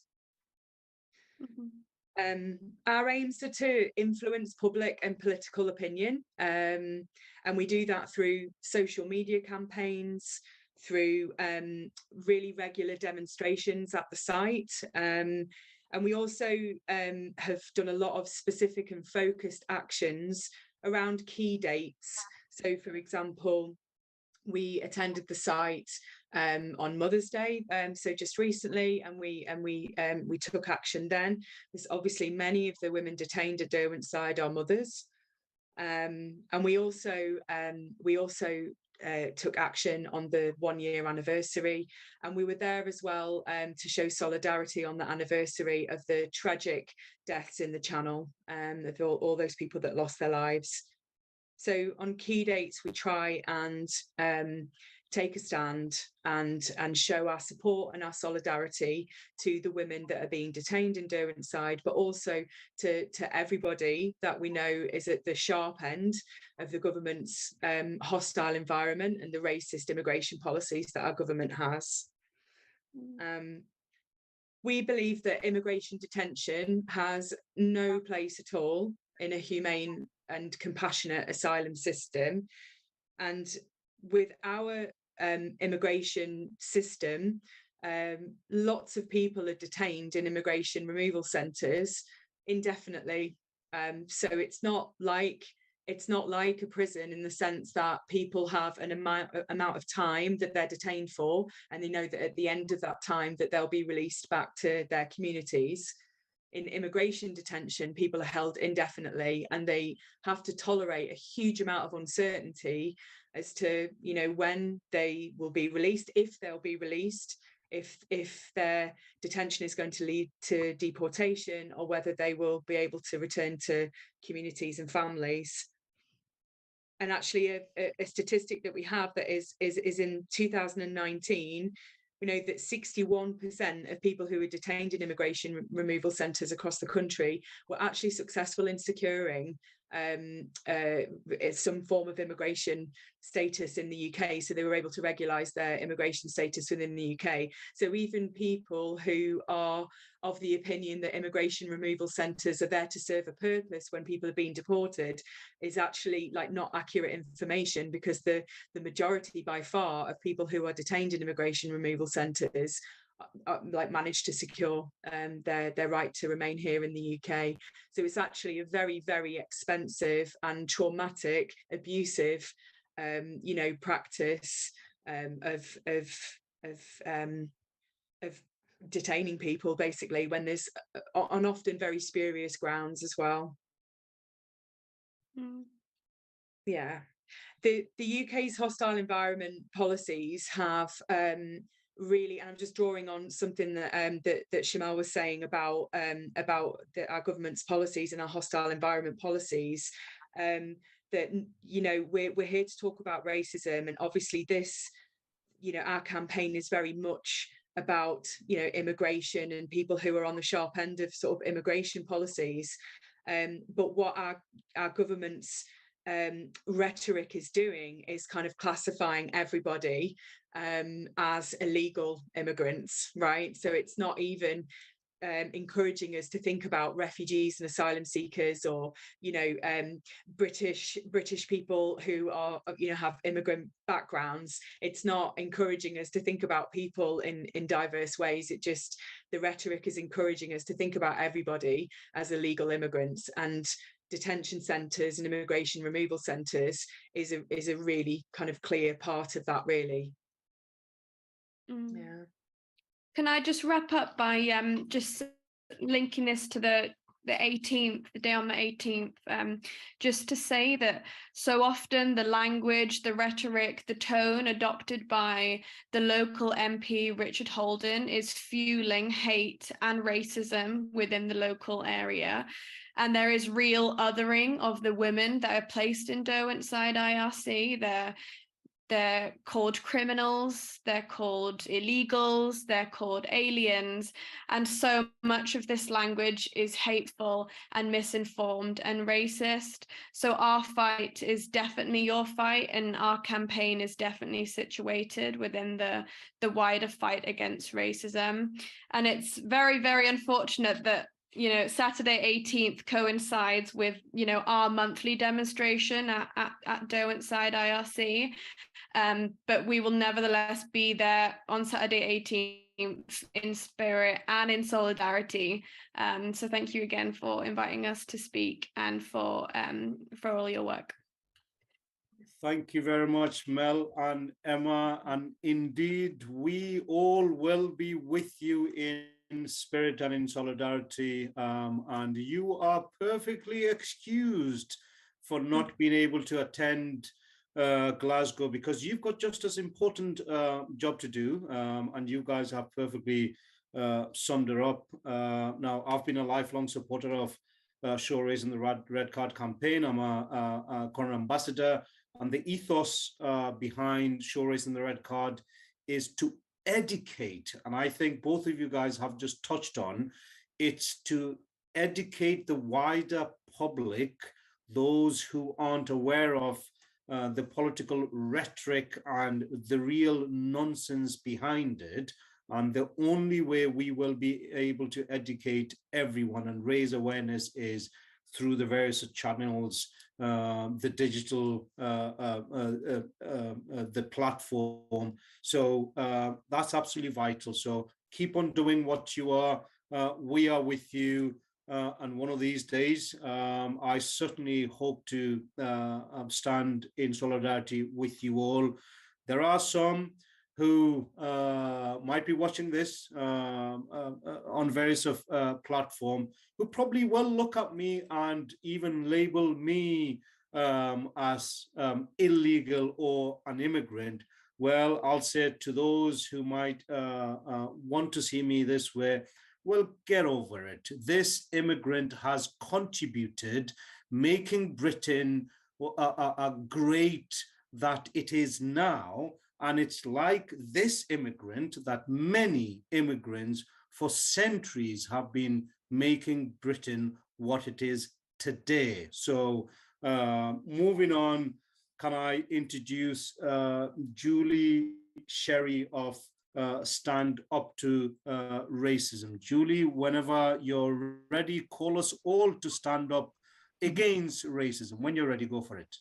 Mm-hmm. Our aims are to influence public and political opinion, and we do that through social media campaigns, through really regular demonstrations at the site, and we also have done a lot of specific and focused actions around key dates. So, for example, we attended the site on Mother's Day, so just recently, and we took action then. There's obviously many of the women detained at Derwentside are mothers, and we also took action on the 1-year anniversary, and we were there as well to show solidarity on the anniversary of the tragic deaths in the Channel, of all those people that lost their lives. So on key dates, we try and take a stand and show our support and our solidarity to the women that are being detained in Derwentside, but also to everybody that we know is at the sharp end of the government's hostile environment and the racist immigration policies that our government has. We believe that immigration detention has no place at all in a humane and compassionate asylum system. And with our immigration system, lots of people are detained in immigration removal centres indefinitely. So it's not like a prison in the sense that people have an amount of time that they're detained for, and they know that at the end of that time that they'll be released back to their communities. In immigration detention, people are held indefinitely, and they have to tolerate a huge amount of uncertainty as to, you know, when they will be released, if they'll be released, if their detention is going to lead to deportation, or whether they will be able to return to communities and families. And actually, a statistic that we have that is in 2019. We know that 61% of people who were detained in immigration removal centres across the country were actually successful in securing some form of immigration status in the UK. So they were able to regularise their immigration status within the UK. So even people who are of the opinion that immigration removal centres are there to serve a purpose when people are being deported is actually like not accurate information, because the majority by far of people who are detained in immigration removal centres like managed to secure their right to remain here in the UK. So it's actually a very, very expensive and traumatic, abusive, you know, practice of detaining people, basically, when there's on often very spurious grounds as well. Yeah, the UK's hostile environment policies have really, and I'm just drawing on something that that Shamal was saying about our government's policies and our hostile environment policies. That, you know, we're here to talk about racism, and obviously this, you know, our campaign is very much about, you know, immigration and people who are on the sharp end of sort of immigration policies. But what our government's rhetoric is doing is kind of classifying everybody as illegal immigrants, right? So it's not even encouraging us to think about refugees and asylum seekers, or, you know, British people who are, you know, have immigrant backgrounds. It's not encouraging us to think about people in diverse ways. It just, the rhetoric is encouraging us to think about everybody as illegal immigrants, and detention centres and immigration removal centres is a really kind of clear part of that, really. Yeah. Can I just wrap up by just linking this to the 18th, the day on the 18th, just to say that so often the language, the rhetoric, the tone adopted by the local MP, Richard Holden, is fueling hate and racism within the local area. And there is real othering of the women that are placed in Derwentside IRC. They're called criminals, they're called illegals, they're called aliens, and so much of this language is hateful and misinformed and racist. So our fight is definitely your fight, and our campaign is definitely situated within the wider fight against racism. And it's very, very unfortunate that, you know, Saturday 18th coincides with, you know, our monthly demonstration at Derwentside IRC. But we will nevertheless be there on Saturday 18th in spirit and in solidarity. So thank you again for inviting us to speak, and for all your work. Thank you very much, Mel and Emma. And indeed, we all will be with you in spirit and in solidarity. And you are perfectly excused for not being able to attend Glasgow, because you've got just as important job to do. And you guys have perfectly summed it up. Now, I've been a lifelong supporter of Show Raising the Red Card campaign. I'm a current ambassador. And the ethos behind Show Raising the Red Card is to educate. And I think both of you guys have just touched on, it's to educate the wider public, those who aren't aware of the political rhetoric and the real nonsense behind it. And the only way we will be able to educate everyone and raise awareness is through the various channels, the digital, the platform. So that's absolutely vital. So keep on doing what you are. We are with you. And one of these days, I certainly hope to stand in solidarity with you all. There are some who might be watching this on various platform, who probably will look at me and even label me as illegal or an immigrant. Well, I'll say to those who might want to see me this way, well, get over it. This immigrant has contributed, making Britain a great that it is now. And it's like this immigrant that many immigrants for centuries have been making Britain what it is today. So moving on, can I introduce Julie Sherry of Stand Up to Racism. Julie, whenever you're ready, call us all to stand up against racism. When you're ready, go for it.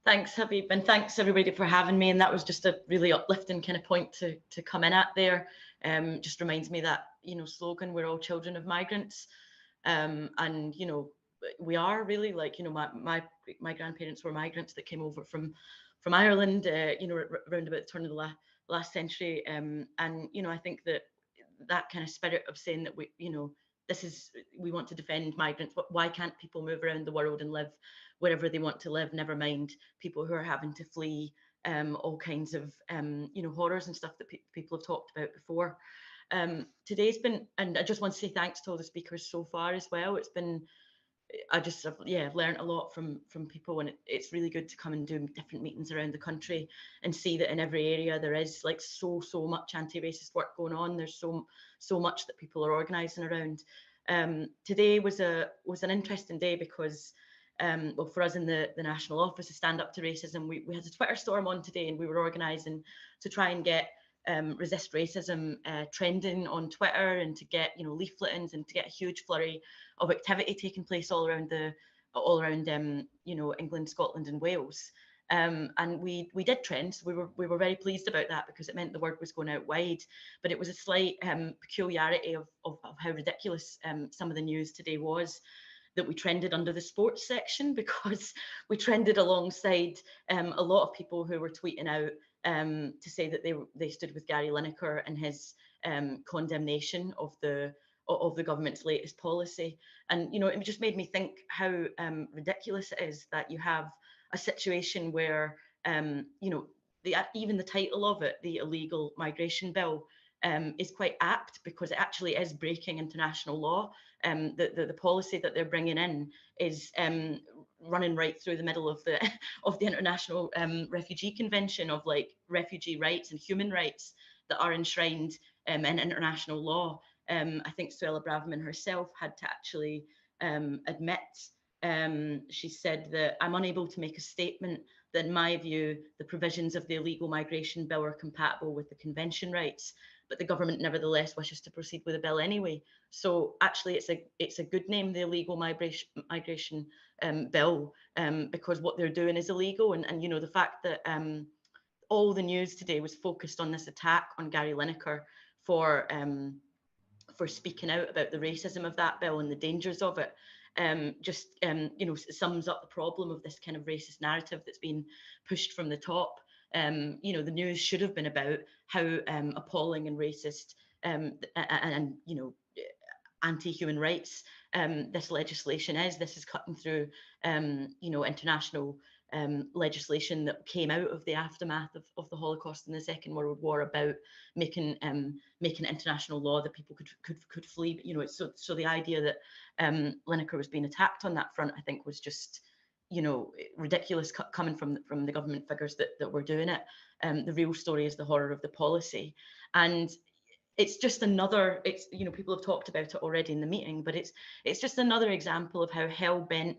Thanks, Habib, and thanks everybody for having me. And that was just a really uplifting kind of point to come in at there. Just reminds me that, you know, slogan, we're all children of migrants. And, you know, we are really, like, you know, my grandparents were migrants that came over from Ireland, you know, around about the turn of the last century. And, you know, I think that kind of spirit of saying that we, you know, we want to defend migrants, but why can't people move around the world and live wherever they want to live, never mind people who are having to flee all kinds of, you know, horrors and stuff that people have talked about before. Today's been, and I just want to say thanks to all the speakers so far as well. It's been, I've learned a lot from people, and it's really good to come and do different meetings around the country and see that in every area there is like so much anti-racist work going on. There's so much that people are organising around. Today was an interesting day because well, for us in the national office to Stand Up to Racism, we had a Twitter storm on today, and we were organising to try and get resist racism trending on Twitter, and to get, you know, leafletings, and to get a huge flurry of activity taking place all around you know, England, Scotland and Wales. And we did trend. So we were very pleased about that, because it meant the word was going out wide. But it was a slight peculiarity of how ridiculous some of the news today was, that we trended under the sports section, because we trended alongside a lot of people who were tweeting out to say that they stood with Gary Lineker and his condemnation of the government's latest policy. And, you know, it just made me think how ridiculous it is that you have a situation where, you know, even the title of it, the Illegal Migration Bill, is quite apt, because it actually is breaking international law. The policy that they're bringing in is running right through the middle of the International Refugee Convention, of like refugee rights and human rights that are enshrined in international law. I think Suella Braverman herself had to actually admit, she said that, I'm unable to make a statement that in my view the provisions of the Illegal Migration Bill are compatible with the convention rights, but the government nevertheless wishes to proceed with the bill anyway. So actually it's a good name, the Illegal Migration Bill, because what they're doing is illegal. And you know, the fact that all the news today was focused on this attack on Gary Lineker for speaking out about the racism of that bill and the dangers of it. just you know, sums up the problem of this kind of racist narrative that's been pushed from the top. You know, the news should have been about how appalling and racist and you know, anti-human rights this legislation is. This is cutting through you know, international legislation that came out of the aftermath of the Holocaust and the Second World War about making international law that people could flee. You know, so the idea that Lineker was being attacked on that front, I think, was just, you know, ridiculous coming from the government figures that were doing it. The real story is the horror of the policy, and it's just another, it's, you know, people have talked about it already in the meeting, but it's just another example of how hell-bent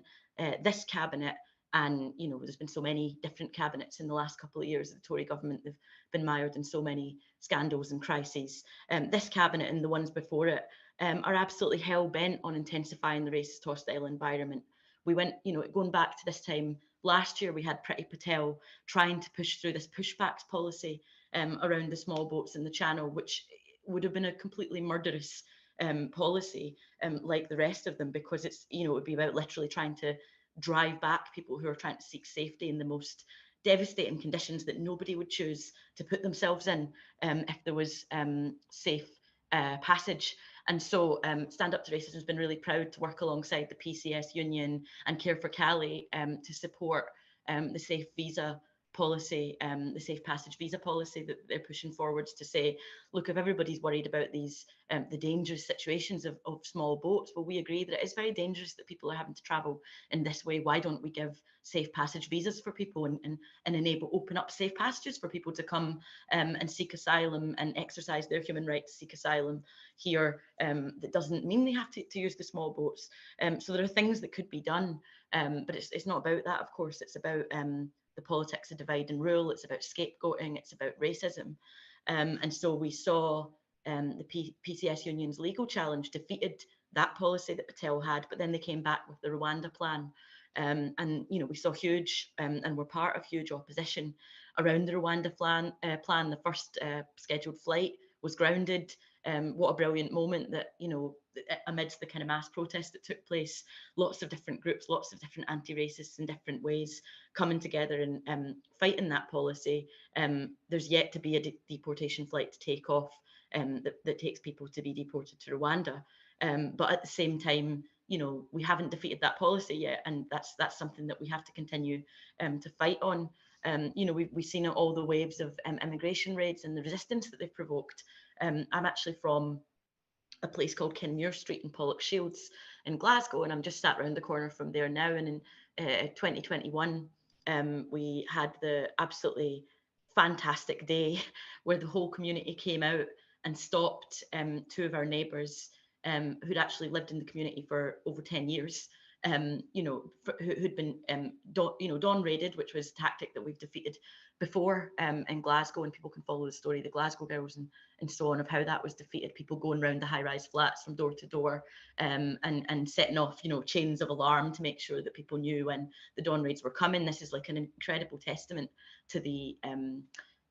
this cabinet, and, you know, there's been so many different cabinets in the last couple of years of the Tory government, they've been mired in so many scandals and crises. This cabinet and the ones before it are absolutely hell-bent on intensifying the racist hostile environment. We went, you know, going back to this time last year, we had Priti Patel trying to push through this pushbacks policy around the small boats in the Channel, which would have been a completely murderous policy like the rest of them, because it's, you know, it would be about literally trying to drive back people who are trying to seek safety in the most devastating conditions that nobody would choose to put themselves in if there was safe passage. And so Stand Up to Racism has been really proud to work alongside the PCS Union and Care for Cali to support the safe visa policy, the safe passage visa policy that they're pushing forwards, to say, look, if everybody's worried about these the dangerous situations of small boats, well, we agree that it is very dangerous that people are having to travel in this way. Why don't we give safe passage visas for people and enable, open up safe passages for people to come and seek asylum and exercise their human right to seek asylum here? That doesn't mean they have to use the small boats. So there are things that could be done, but it's not about that, of course. It's about the politics of divide and rule. It's about scapegoating. It's about racism. And so we saw the PCS Union's legal challenge defeated that policy that Patel had, but then they came back with the Rwanda plan. And, you know, we saw huge, and we're part of huge opposition around the Rwanda plan. The first scheduled flight was grounded. What a brilliant moment that, you know, amidst the kind of mass protest that took place, lots of different groups, lots of different anti-racists in different ways coming together and fighting that policy. There's yet to be a deportation flight to take off that takes people to be deported to Rwanda. But at the same time, you know, we haven't defeated that policy yet, and that's something that we have to continue to fight on. You know, we've seen all the waves of immigration raids and the resistance that they've provoked. I'm actually from a place called Kinmuir Street in Pollokshields in Glasgow, and I'm just sat around the corner from there now. And in 2021, we had the absolutely fantastic day where the whole community came out and stopped two of our neighbours who'd actually lived in the community for over 10 years. You know, who'd been, dawn raided, which was a tactic that we've defeated before in Glasgow, and people can follow the story, the Glasgow girls and so on, of how that was defeated. People going around the high-rise flats from door to door and setting off, you know, chains of alarm to make sure that people knew when the dawn raids were coming. This is like an incredible testament to the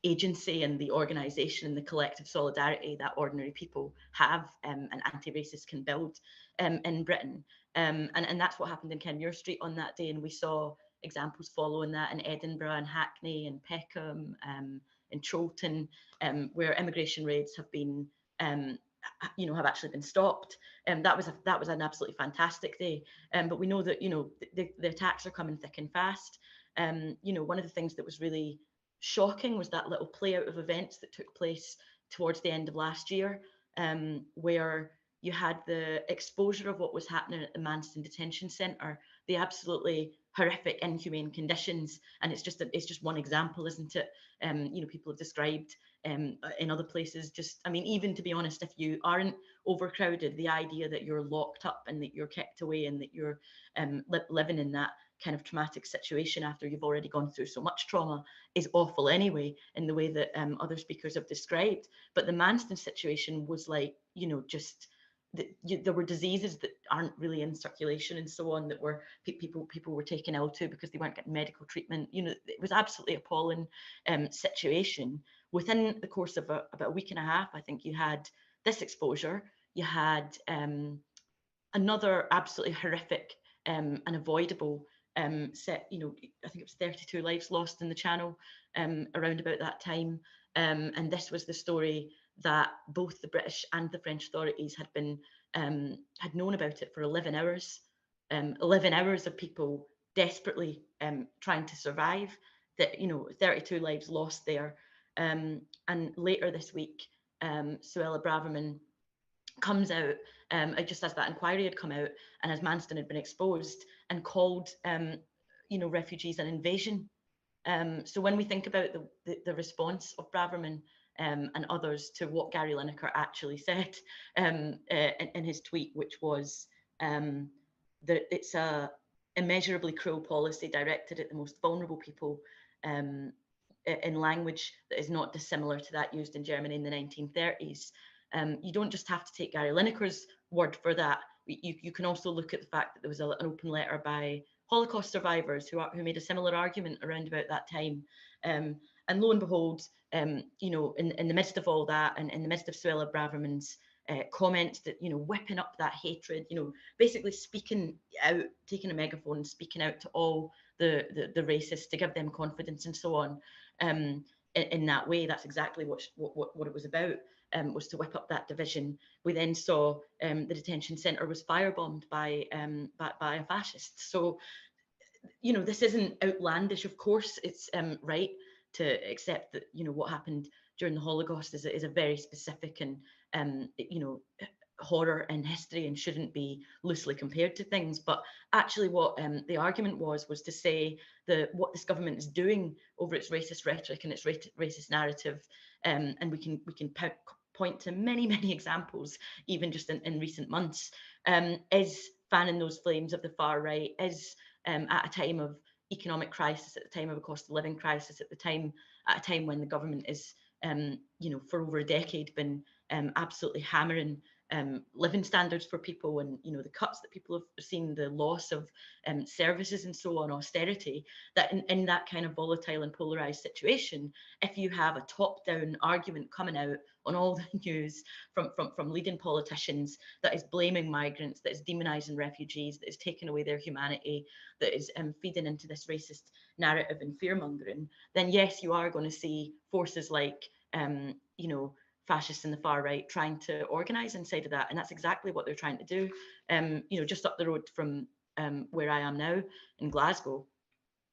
agency and the organisation and the collective solidarity that ordinary people have and anti-racists can build in Britain. And that's what happened in Kinmuir Street on that day. And we saw examples following that in Edinburgh and Hackney and Peckham, in Chorlton, where immigration raids have been, you know, have actually been stopped. That was an absolutely fantastic day. But we know that, you know, the attacks are coming thick and fast. You know, one of the things that was really shocking was that little play out of events that took place towards the end of last year, where you had the exposure of what was happening at the Manston Detention Centre, the absolutely horrific, inhumane conditions. And it's just one example, isn't it? You know, people have described in other places, just, I mean, even to be honest, if you aren't overcrowded, the idea that you're locked up and that you're kept away and that you're living in that kind of traumatic situation after you've already gone through so much trauma is awful anyway, in the way that other speakers have described. But the Manston situation was like, you know, just there were diseases that aren't really in circulation and so on that were people were taken ill to because they weren't getting medical treatment. You know, it was absolutely appalling situation. Within the course of about a week and a half, I think you had this exposure. You had Another absolutely horrific and avoidable set, you know, I think it was 32 lives lost in the Channel around about that time. And this was the story that both the British and the French authorities had been had known about it for 11 hours. 11 hours of people desperately trying to survive. That, you know, 32 lives lost there. And later this week, Suella Braverman comes out, just as that inquiry had come out, and as Manston had been exposed, and called, you know, refugees an invasion. So when we think about the response of Braverman and others to what Gary Lineker actually said in his tweet, which was that it's a immeasurably cruel policy directed at the most vulnerable people, in language that is not dissimilar to that used in Germany in the 1930s. You don't just have to take Gary Lineker's word for that. You can also look at the fact that there was an open letter by Holocaust survivors who made a similar argument around about that time. And lo and behold, you know, in the midst of all that, and in the midst of Suella Braverman's comments that, you know, whipping up that hatred, you know, basically speaking out, taking a megaphone and speaking out to all the racists to give them confidence and so on. In that way, that's exactly what it was about, was to whip up that division. We then saw the detention centre was firebombed by a fascist. So, you know, this isn't outlandish. Of course, it's right to accept that, you know, what happened during the Holocaust is a very specific and you know, horror in history and shouldn't be loosely compared to things. But actually what the argument was to say that what this government is doing over its racist rhetoric and its racist narrative, and we can point to many examples, even just in recent months, is fanning those flames of the far right, is at a time of economic crisis, at the time of a cost of living crisis, at a time when the government is, you know, for over a decade been absolutely hammering living standards for people, and, you know, the cuts that people have seen, the loss of services and so on, austerity, that in that kind of volatile and polarized situation, if you have a top-down argument coming out on all the news from leading politicians that is blaming migrants, that is demonizing refugees, that is taking away their humanity, that is feeding into this racist narrative and fear-mongering, then yes, you are going to see forces like, you know, fascists in the far right trying to organise inside of that, and that's exactly what they're trying to do. You know, just up the road from where I am now in Glasgow,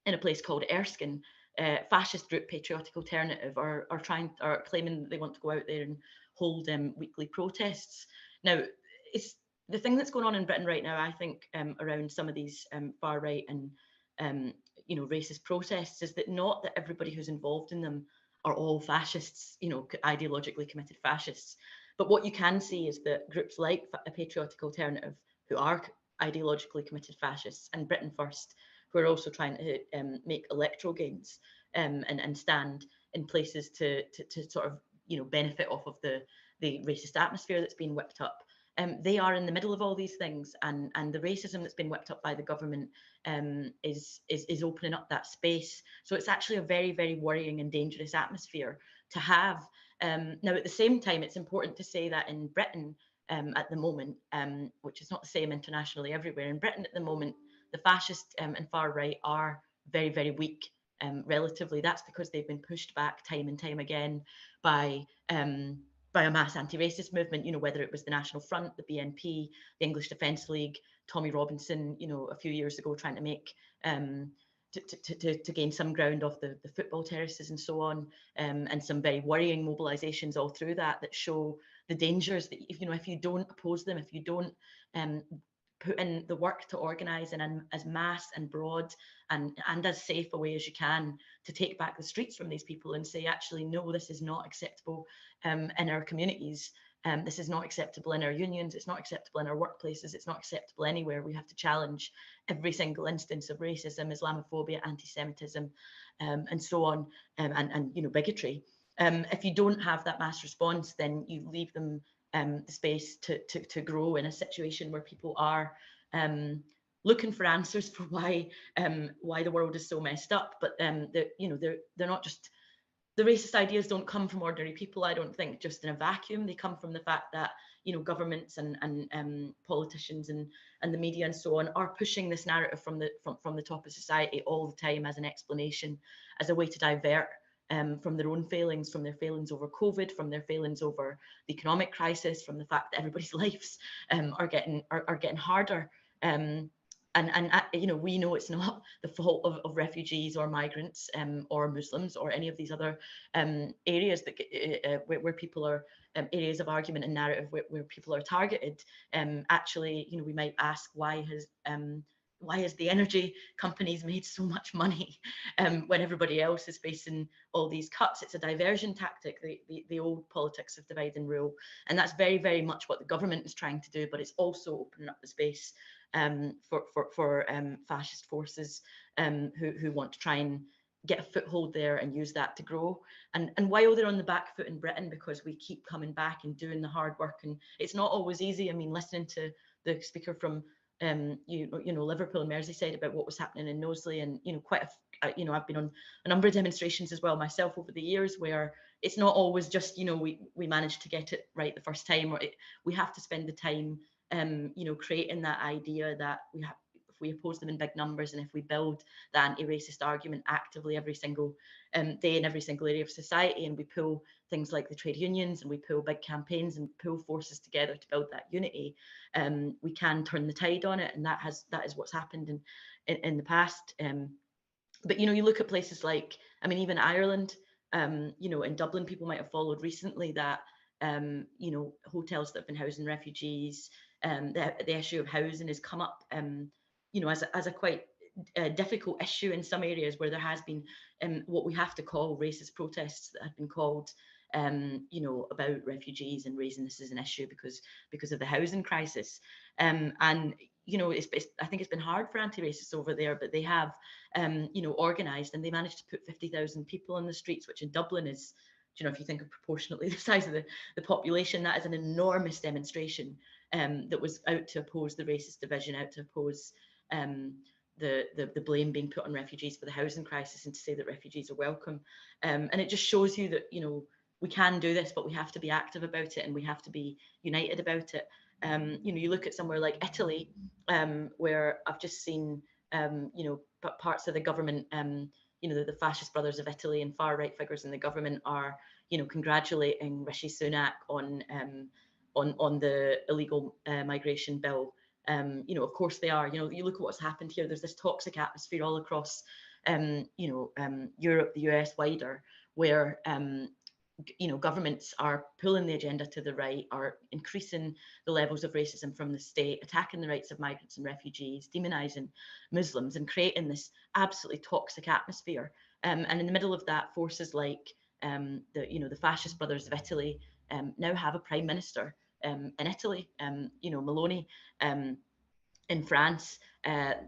in a place called Erskine, fascist group Patriotic Alternative are claiming that they want to go out there and hold weekly protests. Now, it's the thing that's going on in Britain right now, I think, around some of these far right and you know, racist protests, is that not that everybody who's involved in them are all fascists, you know, ideologically committed fascists. But what you can see is that groups like a Patriotic Alternative, who are ideologically committed fascists, and Britain First, who are also trying to make electoral gains and stand in places to sort of, you know, benefit off of the racist atmosphere that's been whipped up. They are in the middle of all these things, and the racism that's been whipped up by the government is opening up that space. So it's actually a very worrying and dangerous atmosphere to have. Now, at the same time, it's important to say that in Britain at the moment, which is not the same internationally everywhere, in Britain at the moment, the fascist and far right are very weak. Relatively, that's because they've been pushed back time and time again by a mass anti-racist movement, you know, whether it was the National Front, the BNP, the English Defence League, Tommy Robinson, you know, a few years ago trying to make to gain some ground off the football terraces and so on, and some very worrying mobilisations all through that show the dangers that, if you don't oppose them, if you don't put in the work to organise in as mass and broad and as safe a way as you can to take back the streets from these people and say, actually, no, this is not acceptable in our communities. This is not acceptable in our unions. It's not acceptable in our workplaces. It's not acceptable anywhere. We have to challenge every single instance of racism, Islamophobia, anti-Semitism, and so on, and you know, bigotry. If you don't have that mass response, then you leave them the space to grow in a situation where people are looking for answers for why the world is so messed up. But they're not just the racist ideas don't come from ordinary people, I don't think, just in a vacuum. They come from the fact that, you know, governments and politicians and the media and so on are pushing this narrative from the top of society all the time as an explanation, as a way to divert from their own failings, from their failings over COVID, from their failings over the economic crisis, from the fact that everybody's lives are getting harder. And you know, we know it's not the fault of refugees or migrants or Muslims or any of these other areas that where people are areas of argument and narrative where people are targeted. Actually, you know, we might ask, why has the energy companies made so much money when everybody else is facing all these cuts? It's a diversion tactic, the old politics of divide and rule, and that's very, very much what the government is trying to do. But it's also opening up the space for fascist forces who want to try and get a foothold there and use that to grow. And while they're on the back foot in Britain, because we keep coming back and doing the hard work, and it's not always easy. I mean, listening to the speaker from you know, Liverpool and Merseyside about what was happening in Knowsley, and you know, you know, I've been on a number of demonstrations as well myself over the years, where it's not always just, you know, we managed to get it right the first time, or we have to spend the time you know, creating that idea that if we oppose them in big numbers, and if we build the anti-racist argument actively every single day in every single area of society, and we pull things like the trade unions, and we pull big campaigns and pull forces together to build that unity, we can turn the tide on it, and that is what's happened in the past. But you know, you look at places like, I mean, even Ireland, you know, in Dublin, people might have followed recently that you know, hotels that have been housing refugees, the issue of housing has come up, you know, as a quite difficult issue in some areas where there has been what we have to call racist protests that have been called, you know, about refugees and raising this as an issue because of the housing crisis. And you know, I think it's been hard for anti-racists over there, but they have, you know, organised, and they managed to put 50,000 people on the streets, which in Dublin is, you know, if you think of proportionately the size of the population, that is an enormous demonstration that was out to oppose the racist division, out to oppose the blame being put on refugees for the housing crisis, and to say that refugees are welcome. And it just shows you that, you know, we can do this, but we have to be active about it, and we have to be united about it. You know, you look at somewhere like Italy, where I've just seen, you know, parts of the government, you know, the fascist brothers of Italy and far right figures in the government are, you know, congratulating Rishi Sunak on the illegal migration bill. You know, of course they are. You know, you look at what's happened here. There's this toxic atmosphere all across, you know, Europe, the US, wider, where you know, governments are pulling the agenda to the right, are increasing the levels of racism from the state, attacking the rights of migrants and refugees, demonizing Muslims, and creating this absolutely toxic atmosphere. And in the middle of that, forces like the fascist brothers of Italy now have a prime minister in Italy, you know, Meloni. In France,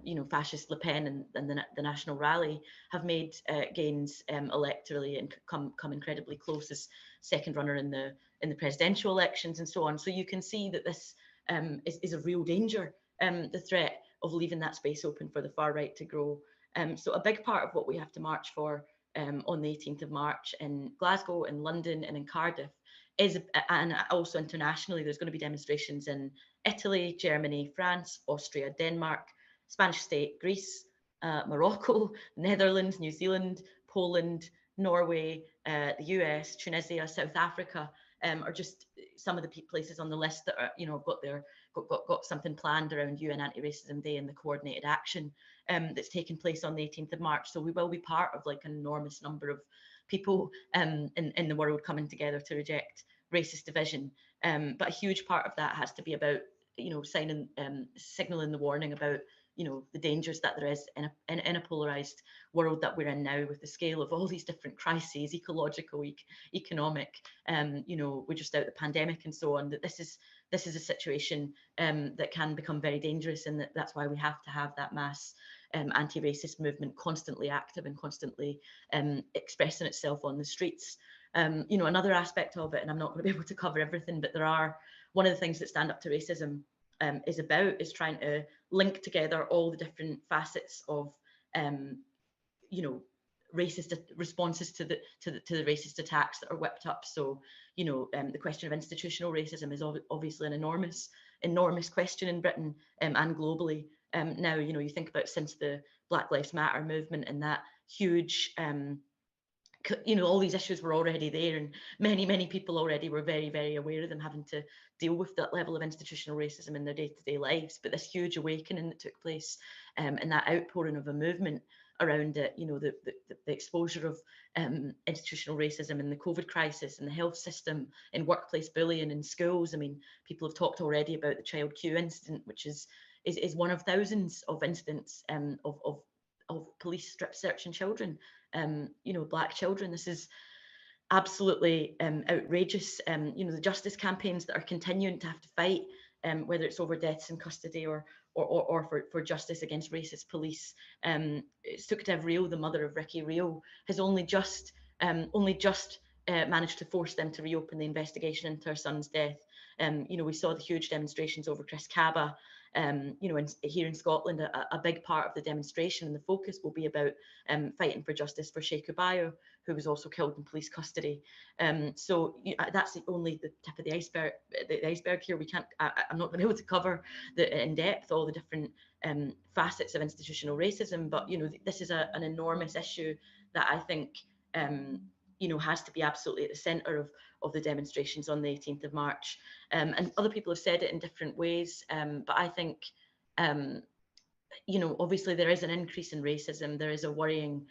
you know, fascist Le Pen and the National Rally have made gains electorally and come incredibly close as second runner in the presidential elections and so on. So you can see that this is a real danger, the threat of leaving that space open for the far right to grow. So a big part of what we have to march for on the 18th of March in Glasgow, in London, and in Cardiff is, and also internationally, there's going to be demonstrations in Italy, Germany, France, Austria, Denmark, Spanish state, Greece, Morocco, Netherlands, New Zealand, Poland, Norway, the US, Tunisia, South Africa, are just some of the places on the list that are, you know, got something planned around UN Anti-Racism Day and the coordinated action that's taking place on the 18th of March. So we will be part of like an enormous number of people in the world coming together to reject racist division. But a huge part of that has to be about, you know, signaling the warning about, you know, the dangers that there is in a polarized world that we're in now, with the scale of all these different crises, ecological, economic, you know, we're just out the pandemic and so on, that this is a situation that can become very dangerous, and that's why we have to have that mass anti-racist movement constantly active and constantly expressing itself on the streets. You know, another aspect of it, and I'm not going to be able to cover everything, but one of the things that Stand Up to Racism is trying to link together all the different facets of, you know, racist responses to the racist attacks that are whipped up. So, you know, the question of institutional racism is obviously an enormous question in Britain and globally. Now, you know, you think about since the Black Lives Matter movement and that huge, you know, all these issues were already there, and many people already were very aware of them, having to deal with that level of institutional racism in their day-to-day lives. But this huge awakening that took place and that outpouring of a movement around it, you know, the exposure of institutional racism and the COVID crisis and the health system and workplace bullying in schools. I mean, people have talked already about the child queue incident, which is one of thousands of incidents of police strip searching children, you know, Black children. This is absolutely outrageous. You know, the justice campaigns that are continuing to have to fight, whether it's over deaths in custody or for justice against racist police. Sukdev Reo, the mother of Ricky Reo, has only just managed to force them to reopen the investigation into her son's death. You know, we saw the huge demonstrations over Chris Kaba. You know, here in Scotland, a big part of the demonstration and the focus will be about fighting for justice for Sheikh Ubayo, who was also killed in police custody. So that's only the tip of the iceberg. The iceberg here. I'm not going to be able to cover in depth all the different facets of institutional racism, but you know, this is an enormous issue that I think you know, has to be absolutely at the centre of the demonstrations on the 18th of March. And other people have said it in different ways, but I think, you know, obviously there is an increase in racism. There is a worrying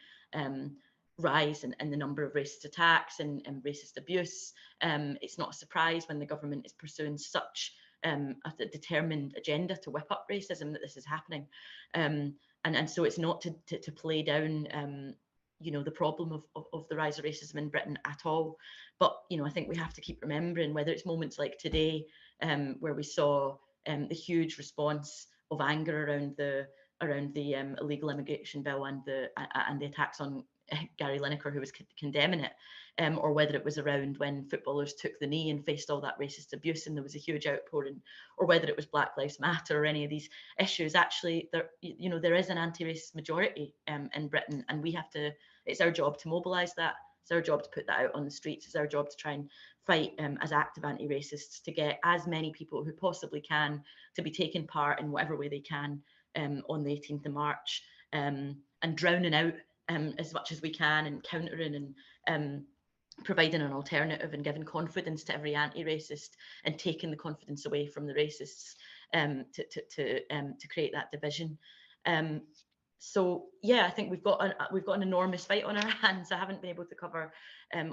rise in the number of racist attacks and racist abuse. It's not a surprise when the government is pursuing such a determined agenda to whip up racism that this is happening. And so it's not to play down you know, the problem of the rise of racism in Britain at all. But, you know, I think we have to keep remembering, whether it's moments like today, where we saw the huge response of anger around the illegal immigration bill and the attacks on Gary Lineker, who was condemning it, or whether it was around when footballers took the knee and faced all that racist abuse and there was a huge outpouring, or whether it was Black Lives Matter or any of these issues. Actually, you know, there is an anti-racist majority in Britain, and we have to. It's our job to mobilise that. It's our job to put that out on the streets. It's our job to try and fight as active anti-racists to get as many people who possibly can to be taking part in whatever way they can on the 18th of March, and drowning out as much as we can, and countering and providing an alternative and giving confidence to every anti-racist and taking the confidence away from the racists to create that division. So yeah, I think we've got an enormous fight on our hands. I haven't been able to cover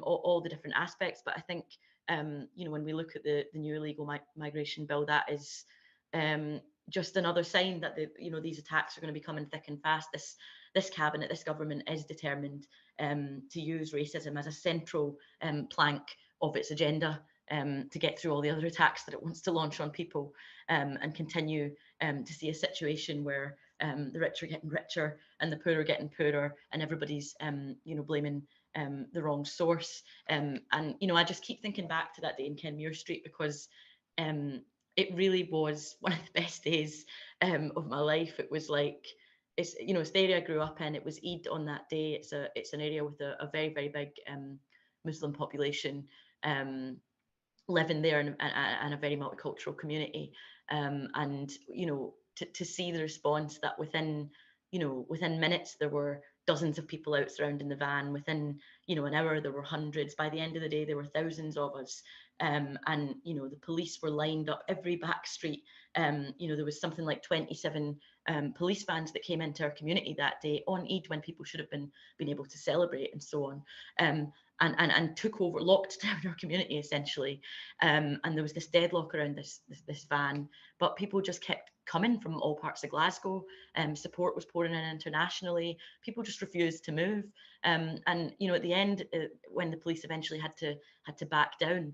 all the different aspects, but I think you know, when we look at the new illegal migration bill, that is just another sign that you know, these attacks are going to be coming thick and fast. This cabinet, this government is determined to use racism as a central plank of its agenda to get through all the other attacks that it wants to launch on people, and continue to see a situation where the rich are getting richer and the poor are getting poorer, and everybody's you know, blaming the wrong source. And you know, I just keep thinking back to that day in Kenmure Street, because it really was one of the best days of my life. It was like, it's, you know, it's the area I grew up in. It was Eid on that day. It's an area with a very big Muslim population living there, and a very multicultural community. And you know, to see the response that within minutes there were dozens of people out surrounding the van. Within, you know, an hour there were hundreds. By the end of the day there were thousands of us. And you know, the police were lined up every back street. You know, there was something like 27 police vans that came into our community that day on Eid, when people should have been able to celebrate and so on. And took over, locked down our community essentially. And there was this deadlock around this van, but people just kept coming from all parts of Glasgow. Support was pouring in internationally. People just refused to move. And you know, at the end, when the police eventually had to back down,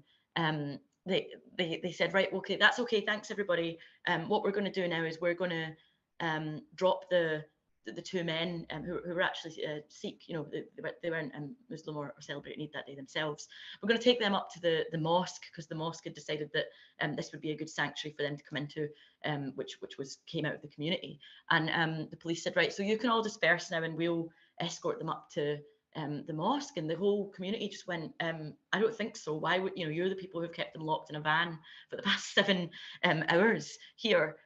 they said, right, okay, that's okay, thanks everybody. What we're going to do now is we're going to drop the two men who were actually Sikh, you know, they weren't Muslim or celebrating Eid that day themselves. We're going to take them up to the mosque, because the mosque had decided that this would be a good sanctuary for them to come into, which came out of the community. And the police said, right, so you can all disperse now, and we'll escort them up to the mosque, and the whole community just went, I don't think so. Why would, you're the people who've kept them locked in a van for the past 7 hours here,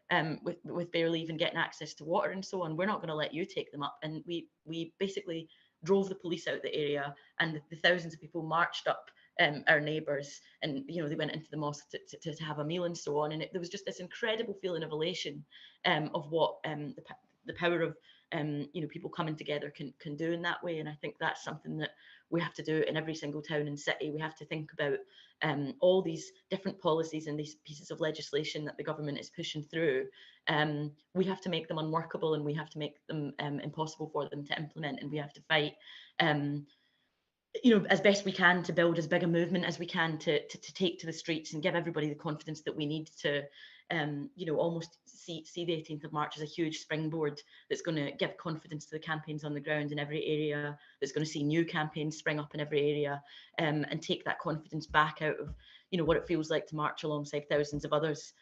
with barely even getting access to water and so on. We're not going to let you take them up. And we basically drove the police out the area, and the thousands of people marched up our neighbours, and they went into the mosque to have a meal and so on. And there was just this incredible feeling of elation, of what the power of people coming together can do in that way. And I think that's something that we have to do in every single town and city. We have to think about all these different policies and these pieces of legislation that the government is pushing through. We have to make them unworkable, and we have to make them impossible for them to implement, and we have to fight as best we can to build as big a movement as we can to take to the streets and give everybody the confidence that we need to almost see the 18th of March as a huge springboard that's going to give confidence to the campaigns on the ground in every area, that's going to see new campaigns spring up in every area, and take that confidence back out of what it feels like to march alongside thousands of others.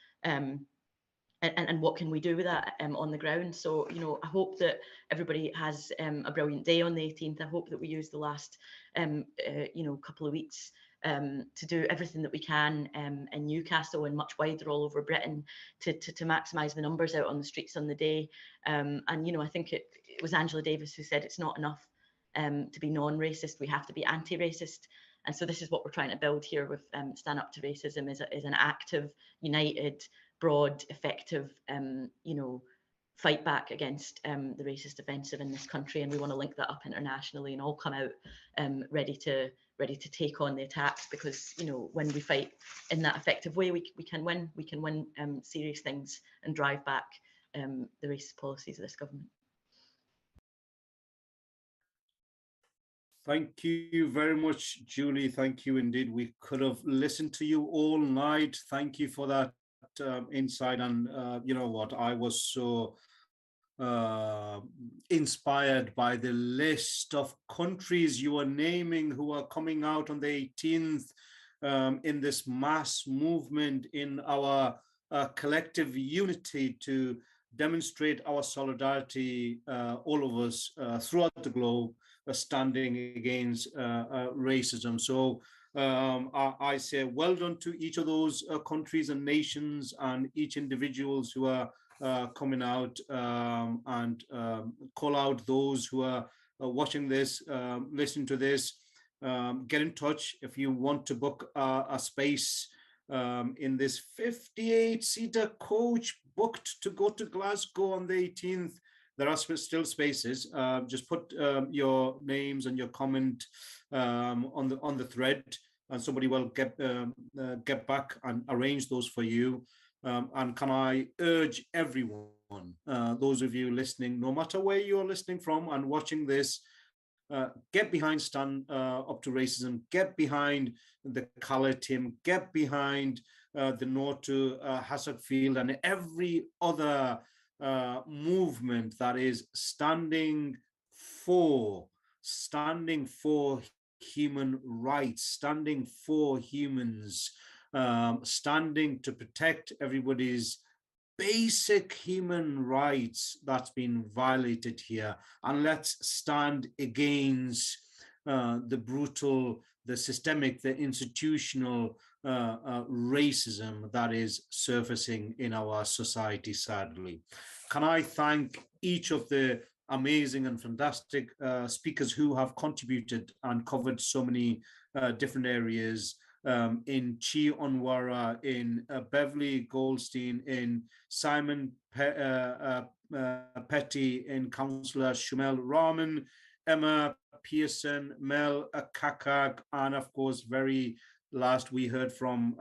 And what can we do with that on the ground? So, I hope that everybody has a brilliant day on the 18th. I hope that we use the last, couple of weeks to do everything that we can in Newcastle and much wider all over Britain to maximise the numbers out on the streets on the day. And, I think it was Angela Davis who said it's not enough to be non-racist, we have to be anti-racist. And so this is what we're trying to build here with Stand Up to Racism, is an active, united, broad, effective, fight back against the racist offensive in this country. And we want to link that up internationally and all come out ready to take on the attacks, because when we fight in that effective way, we can win. We can win serious things and drive back the racist policies of this government. Thank you very much, Julie. Thank you indeed. We could have listened to you all night. Thank you for that insight. And you know what, I was so inspired by the list of countries you are naming who are coming out on the 18th in this mass movement, in our collective unity to demonstrate our solidarity, all of us throughout the globe, standing against racism. So I say well done to each of those countries and nations and each individuals who are coming out, and call out those who are watching this, listening to this. Get in touch if you want to book a space in this 58-seater coach booked to go to Glasgow on the 18th. There are still spaces. Just put your names and your comment on the thread, and somebody will get back and arrange those for you. And can I urge everyone, those of you listening, no matter where you're listening from and watching this, get behind Stand Up to Racism, get behind the Colour Team, get behind the No to Hazardfield and every other movement that is standing for human rights, standing for humans, standing to protect everybody's basic human rights that's been violated here. And let's stand against the brutal, the systemic, the institutional racism that is surfacing in our society, sadly. Can I thank each of the amazing and fantastic speakers who have contributed and covered so many different areas, in Chi Onwara, in Beverly Goldstein, in Simon Petty, in Councillor Shumel Rahman, Emma Pearson, Mel Kakak, and of course, very last we heard from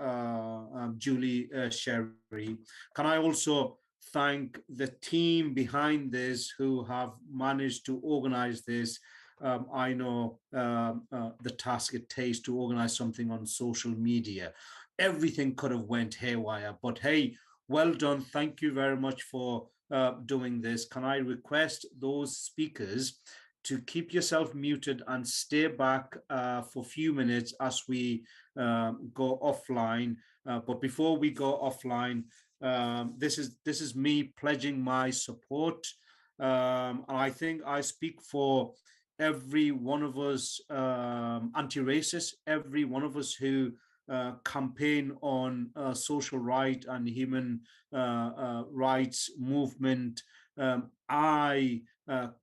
Julie Sherry. Can I also thank the team behind this who have managed to organize this? I know the task it takes to organize something on social media. Everything could have went haywire, but hey, well done. Thank you very much for doing this. Can I request those speakers to keep yourself muted and stay back for a few minutes as we go offline. But before we go offline, this is me pledging my support. I think I speak for every one of us anti-racist, every one of us who campaign on social right and human rights movement. I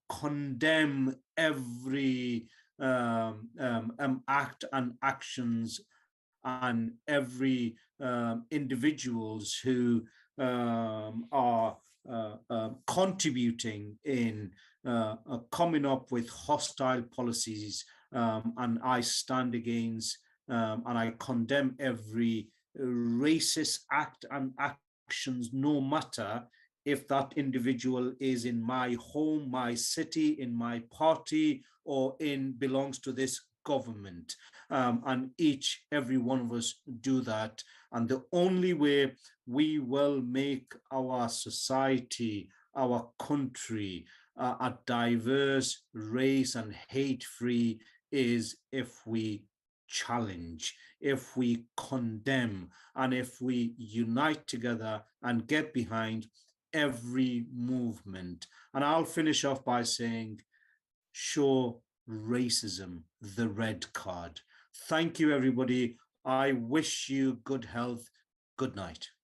condemn every act and actions and every individuals who are contributing in coming up with hostile policies, and I stand against and I condemn every racist act and actions, no matter if that individual is in my home, my city, in my party, or belongs to this government. And every one of us do that. And the only way we will make our society, our country, a diverse, race and hate-free is if we challenge, if we condemn, and if we unite together and get behind every movement. And I'll finish off by saying, show racism the red card. Thank you, everybody. I wish you good health. Good night.